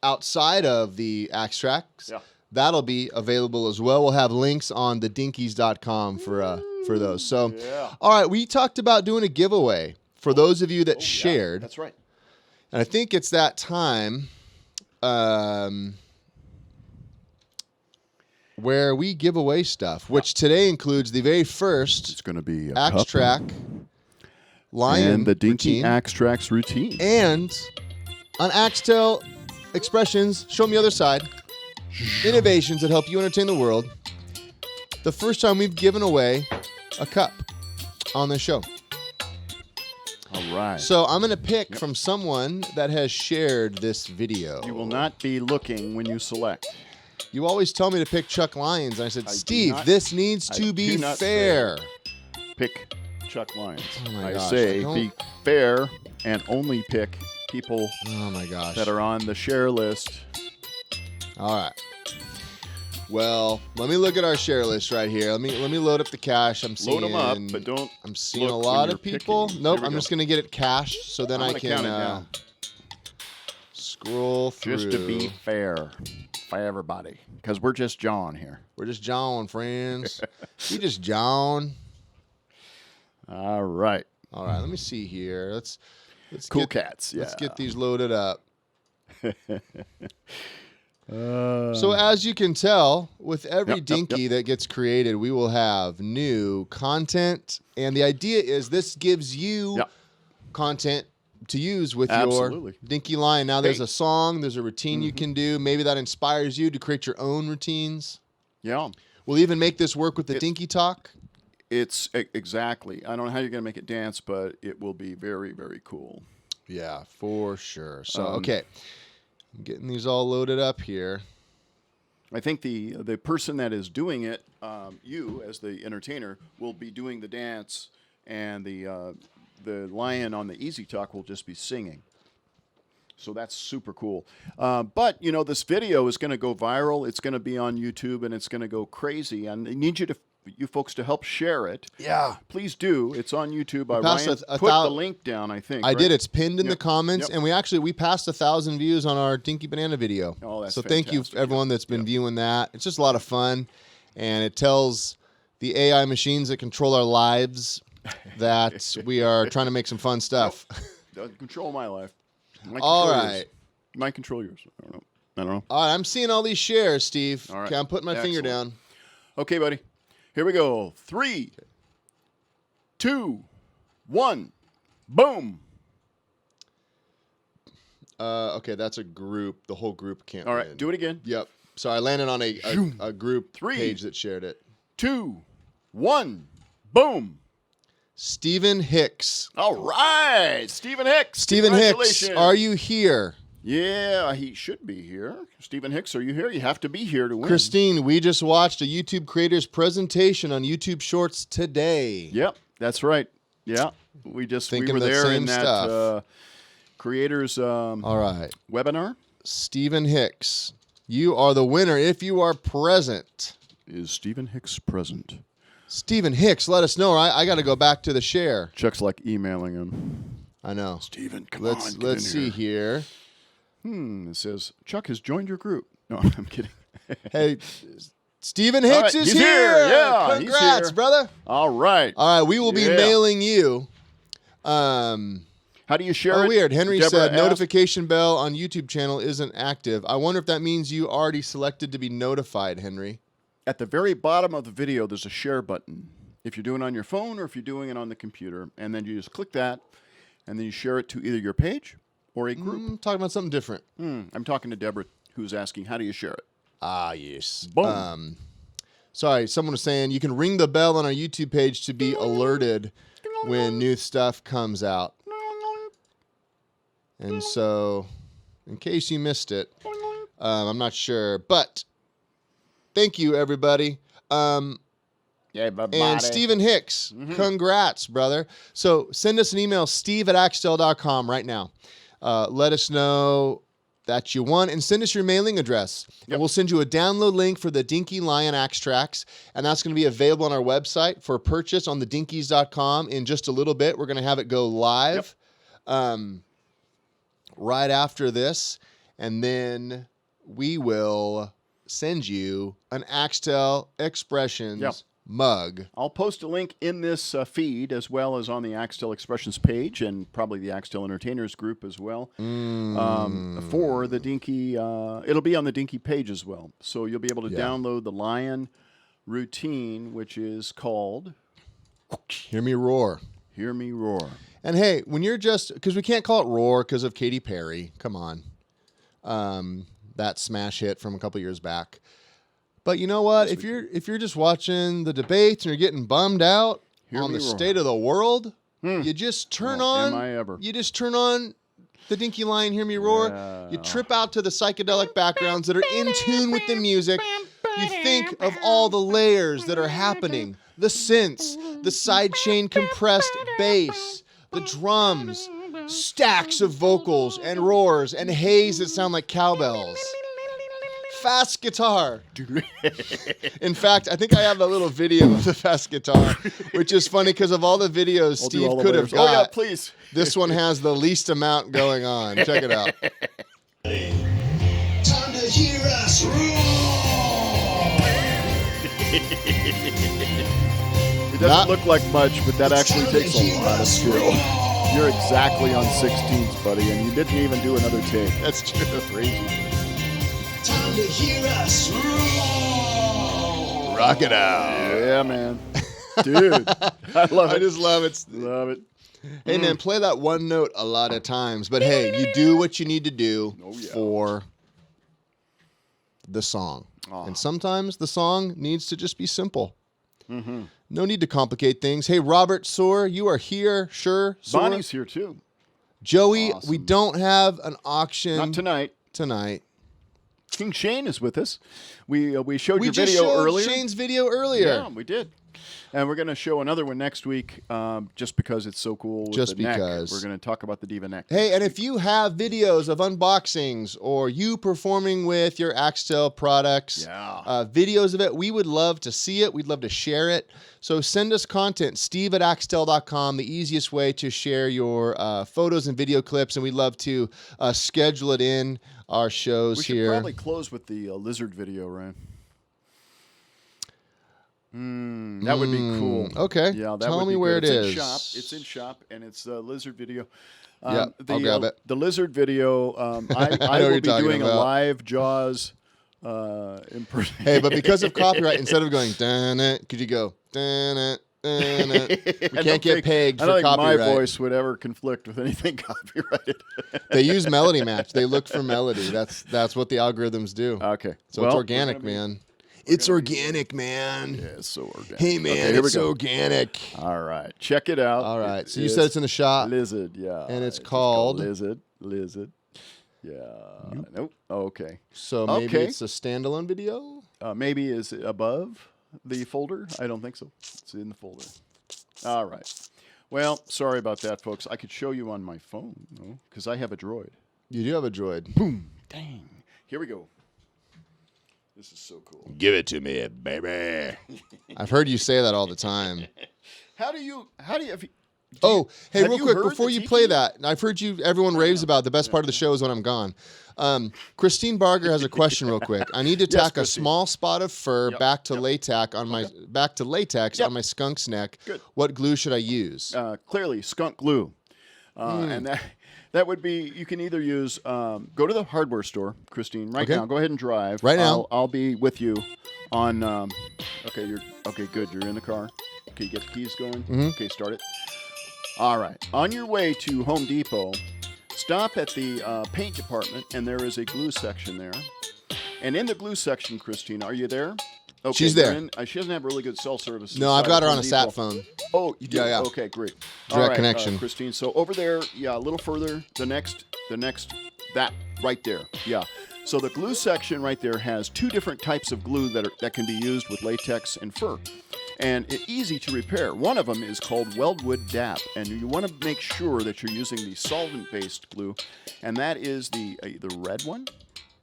Outside of the Axtrax, Yeah. that'll be available as well. We'll have links on the Dinkys.com for those. So, Yeah. all right, we talked about doing a giveaway for those of you that shared, That's right. and I think it's that time where we give away stuff, which today includes the very first It's going to be a Axtrax Lion and the Dinky routine, Axtrax routine. and on Axtell Expressions, show me the other side. Innovations that help you entertain the world. The first time we've given away a cup on the show. All right. So I'm going to pick from someone that has shared this video. You will not be looking when you select. You always tell me to pick Chuck Lyons. And I said, I do Steve, not- this needs I to do be not fair. Pick Chuck Lyons. Oh my I gosh, say I don't- be fair and only pick people Oh my gosh. that are on the share list. All right. Well, let me look at our share list right here. Let me load up the cache. I'm seeing. Load them up, but don't. I'm seeing a look lot when of you're people. picking. Nope. Here we I'm go. just gonna get it cached so then I'm I gonna can count it down. scroll through. Just to be fair for everybody, because we're just John here. We're just John, friends. We just John. All right. All right. Let me see here. Let's Cool get, cats. Yeah. Let's get these loaded up. So as you can tell, with every Yep, yep, Dinky that gets created, we will have new content. And the idea is this gives you Yep. content to use with Absolutely. your Dinky Lion. Now there's Hey. a song, there's a routine you can do. Maybe that inspires you to create your own routines. Yeah. We'll even make this work with the Dinky Talk. It's exactly. I don't know how you're going to make it dance, but it will be very, very cool. Yeah, for sure. So, Um, okay. I'm getting these all loaded up here. I think the person that is doing it, you as the entertainer, will be doing the dance, and the lion on the Easy Talk will just be singing. So that's super cool. But you know, this video is going to go viral. It's going to be on YouTube, and it's going to go crazy. And I need you folks to help share it. Yeah. Please do. It's on YouTube. passed Ryan a put thou- the link down, I think. I right? did. It's pinned in the Yep. comments, Yep. and we passed 1,000 views on our Dinky Banana video. Oh, that's so thank you, fantastic. everyone that's been viewing that. It's just a lot of fun, and it tells the AI machines that control our lives that we are trying to make some fun stuff. Doesn't control my life. Might All control right. yours. Might control yours. I don't know. All right, I'm seeing all these shares, Steve. All right. Okay, I'm putting my finger Excellent. down. Okay, buddy. Here we go. 3, 2, 1. Boom. Okay, that's a group. The whole group can't All right. win. Do it again. Yep. So I landed on a group 3, page that shared it. 2, 1. Boom. Stephen Hicks. All right. Stephen Hicks. Stephen Hicks, Congratulations. are you here? Yeah, he should be here. Stephen Hicks, are you here? You have to be here to win. Christine, we just watched a YouTube creator's presentation on YouTube Shorts today. Yep, that's right. Yeah, we Thinking were the there same in that stuff. creators All right. webinar. Stephen Hicks, you are the winner if you are present. Is Stephen Hicks present? Stephen Hicks, let us know. I got to go back to the share. Chuck's like emailing him. I know. Stephen, come Let's on. Get in see here. It says Chuck has joined your group. No, I'm kidding. Hey, Stephen All Hicks right, is he's here. Yeah, he's Congrats, here. brother. All right. All right, we will be Yeah. mailing you. How do you share it? Weird. Henry Deborah said asked. notification bell on YouTube channel isn't active. I wonder if that means you already selected to be notified, Henry. At the very bottom of the video, there's a share button. If you're doing it on your phone or if you're doing it on the computer, and then you just click that, and then you share it to either your page or a group. Talking about something different. I'm talking to Deborah, who's asking, how do you share it? Ah, yes. Boom. Sorry, someone was saying you can ring the bell on our YouTube page to be alerted when new stuff comes out. And so, in case you missed it, I'm not sure, but thank you, everybody. And Stephen Hicks, congrats, brother. So send us an email, steve@axtell.com right now. Let us know that you won, and send us your mailing address. And we'll send you a download link for the Dinky Lion Axtrax, and that's going to be available on our website for purchase on the Dinkys.com in just a little bit. We're going to have it go live right after this, and then we will send you an Axtell Expressions mug. I'll post a link in this feed as well as on the Axtell Expressions page and probably the Axtell Entertainers group as well for the Dinky. It'll be on the Dinky page as well. So you'll be able to download the Lion routine, which is called Hear Me Roar. Hear Me Roar. And hey, when you're just, because we can't call it Roar because of Katy Perry. Come on. That smash hit from a couple years back. But you know what? If you're just watching the debates and you're getting bummed out on the state of the world, you just turn on. You just turn on the Dinky Lion, Hear Me Roar. You trip out to the psychedelic backgrounds that are in tune with the music. You think of all the layers that are happening: the synths, the sidechain compressed bass, the drums, stacks of vocals and roars and haze that sound like cowbells. Fast guitar. In fact, I think I have a little video of the fast guitar, which is funny because of all the videos Steve could have got. Oh, yeah, please. This one has the least amount going on. Check it out. Time to hear us roar. It doesn't look like much, but that actually takes a lot of skill. You're exactly on 16ths, buddy, and you didn't even do another take. That's true. Crazy. Time to hear us roar. Rock it out. Yeah, man. Dude, I love it. I just love it. Love it. Hey, man, play that one note a lot of times. But hey, you do what you need to do for the song. And sometimes the song needs to just be simple. No need to complicate things. Hey, Robert Soar, you are here. Sure. Soar. Bonnie's here, too. Joey, we don't have an auction. Not tonight. Tonight. King Shane is with us. We showed your just video showed earlier. Shane's video earlier. Yeah, we did. And we're going to show another one next week just because it's so cool with just the neck. because. We're going to talk about the Diva neck. Hey, and if you have videos of unboxings or you performing with your Axtell products, videos of it, we would love to see it. We'd love to share it. So send us content, steve@axtell.com, the easiest way to share your photos and video clips, and we'd love to schedule it in our shows here. We should probably close with the lizard video, Ryan. That would be cool. Okay. Yeah, that Tell would me be where good. it is. In shop. It's in shop, and it's a lizard video. Yeah, I'll grab it. The lizard video. I will be doing a live Jaws impersonation. Hey, but because of copyright, instead of going dun it, could you go dun it? We can't get pegged for I don't copyright. think my voice would ever conflict with anything copyrighted. They use melody match. They look for melody. That's what the algorithms do. Okay. So it's organic, man. It's organic, man. Yeah, it's so organic. Hey, man, it's organic. All right. Check it out. All right. So you said it's in the shop. Lizard, yeah. And it's called Lizard. Yeah. Nope. Oh, okay. So maybe it's a standalone video? Maybe is it above the folder? I don't think so. It's in the folder. All right. Well, sorry about that, folks. I could show you on my phone, because I have a droid. You do have a droid. Boom. Dang. Here we go. This is so cool. Give it to me, baby. I've heard you say that all the time. How do you hey, real quick, before you play that, I've heard everyone raves about the best part of the show is when I'm gone. Christine Barger has a question real quick. I need to tack a small spot of fur back to latex on my on my skunk's neck. Good. What glue should I use? Clearly, skunk glue. And that would be, you can either use, go to the hardware store, Christine, right now. Go ahead and drive. Right now. I'll be with you on, okay, good. You're in the car. Okay, you get the keys going. Okay, start it. All right. On your way to Home Depot, stop at the paint department, and there is a glue section there. And in the glue section, Christine, are you there? Okay, She's there. She doesn't have really good cell service. No, I've got her on a sat phone. Oh, you do? Yeah. Okay, great. Direct connection. Christine. So over there, a little further, the next, that right there. Yeah. So the glue section right there has 2 different types of glue that can be used with latex and fur. And it's easy to repair. One of them is called Weldwood DAP, and you want to make sure that you're using the solvent-based glue, and that is the red one.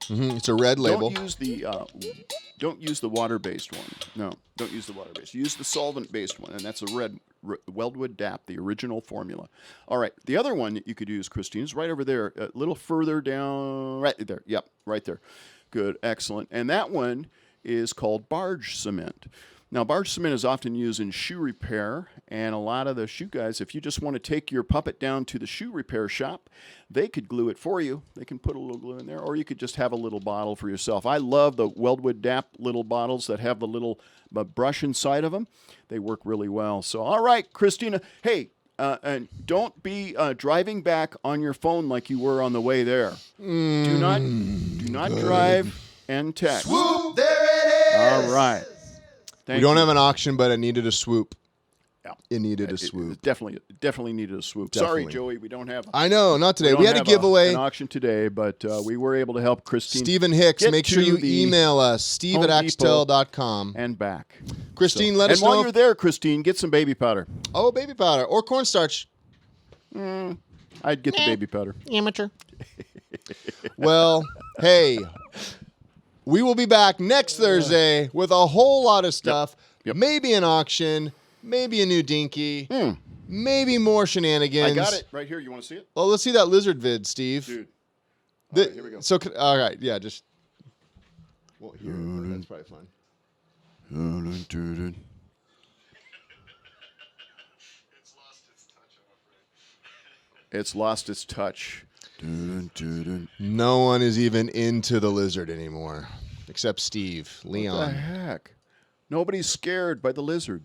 Mm-hmm. It's a red label. Don't use the water-based one. No, don't use the water-based. Use the solvent-based one, and that's a red Weldwood DAP, the original formula. All right, the other one that you could use, Christine, is right over there, a little further down, right there. Yep, right there. Good, excellent. And that one is called barge cement. Now, barge cement is often used in shoe repair, and a lot of the shoe guys, if you just want to take your puppet down to the shoe repair shop, they could glue it for you. They can put a little glue in there, or you could just have a little bottle for yourself. I love the Weldwood DAP little bottles that have the little brush inside of them. They work really well. So, all right, Christina, hey, and don't be driving back on your phone like you were on the way there. Do not drive and text. Swoop, there it is. All right. We don't have an auction, but it needed a swoop. Yeah. It needed a swoop. It definitely needed a swoop. Definitely. Sorry, Joey, we don't have. I know, not today. We had a giveaway. An auction today, but we were able to help Christine. Stephen Hicks, make sure you email us, steve@axtell.com. And back. Christine, let us know. And while you're there, Christine, get some baby powder. Oh, baby powder. Or cornstarch. I'd get the baby powder. Amateur. Well, hey, we will be back next Thursday with a whole lot of stuff. Yep. Maybe an auction, maybe a new Dinky, maybe more shenanigans. I got it right here. You want to see it? Well, let's see that lizard vid, Steve. Dude. All right, here we go. So, all right, yeah, just. Well, here, that's probably fun. It's lost its touch. No one is even into the lizard anymore, except Steve, Leon. What the heck? Nobody's scared by the lizard.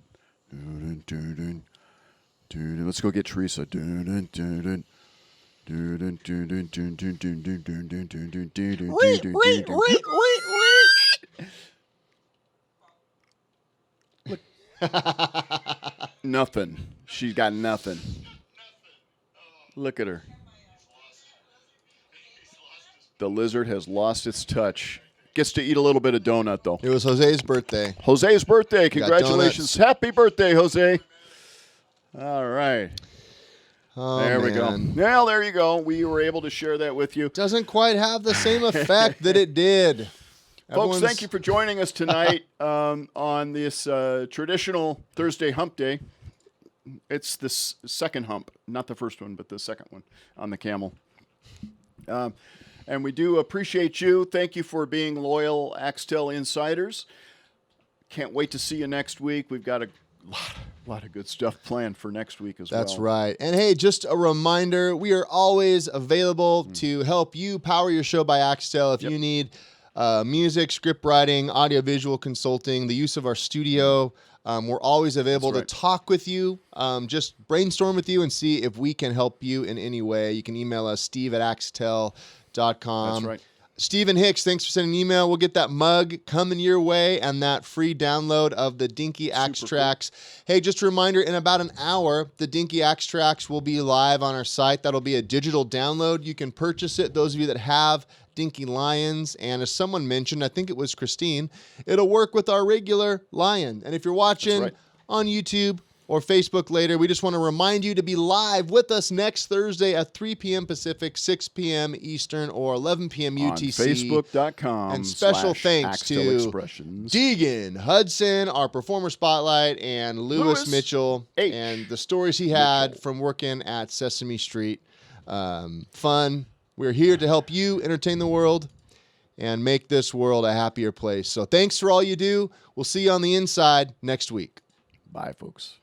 Let's go get Teresa. Wait. Nothing. She's got nothing. Look at her. The lizard has lost its touch. Gets to eat a little bit of donut, though. It was Jose's birthday. Jose's birthday. Congratulations. Happy birthday, Jose. All right. Oh, there we go. Well, there you go. We were able to share that with you. Doesn't quite have the same effect that it did. Folks, thank you for joining us tonight on this traditional Thursday hump day. It's the second hump, not the first one, but the second one on the camel. And we do appreciate you. Thank you for being loyal Axtell insiders. Can't wait to see you next week. We've got a lot of good stuff planned for next week as well. That's right. And hey, just a reminder, we are always available to help you power your show by Axtell. If you need music, script writing, audiovisual consulting, the use of our studio, we're always available to talk with you, just brainstorm with you and see if we can help you in any way. You can email us, steve@axtell.com. That's right. Stephen Hicks, thanks for sending an email. We'll get that mug coming your way and that free download of the Dinky Axtrax. Cool. Hey, just a reminder, in about an hour, the Dinky Axtrax will be live on our site. That'll be a digital download. You can purchase it, those of you that have Dinky Lions. And as someone mentioned, I think it was Christine, it'll work with our regular lion. And if you're watching on YouTube or Facebook later, we just want to remind you to be live with us next Thursday at 3 p.m. Pacific, 6 p.m. Eastern, or 11 p.m. UTC. On Facebook.com. And special thanks to Expressions. Deegan Hudson, our Performer Spotlight, and Lewis Mitchell, and the stories he had from working at Sesame Street. Fun. We're here to help you entertain the world and make this world a happier place. So thanks for all you do. We'll see you on the inside next week. Bye, folks.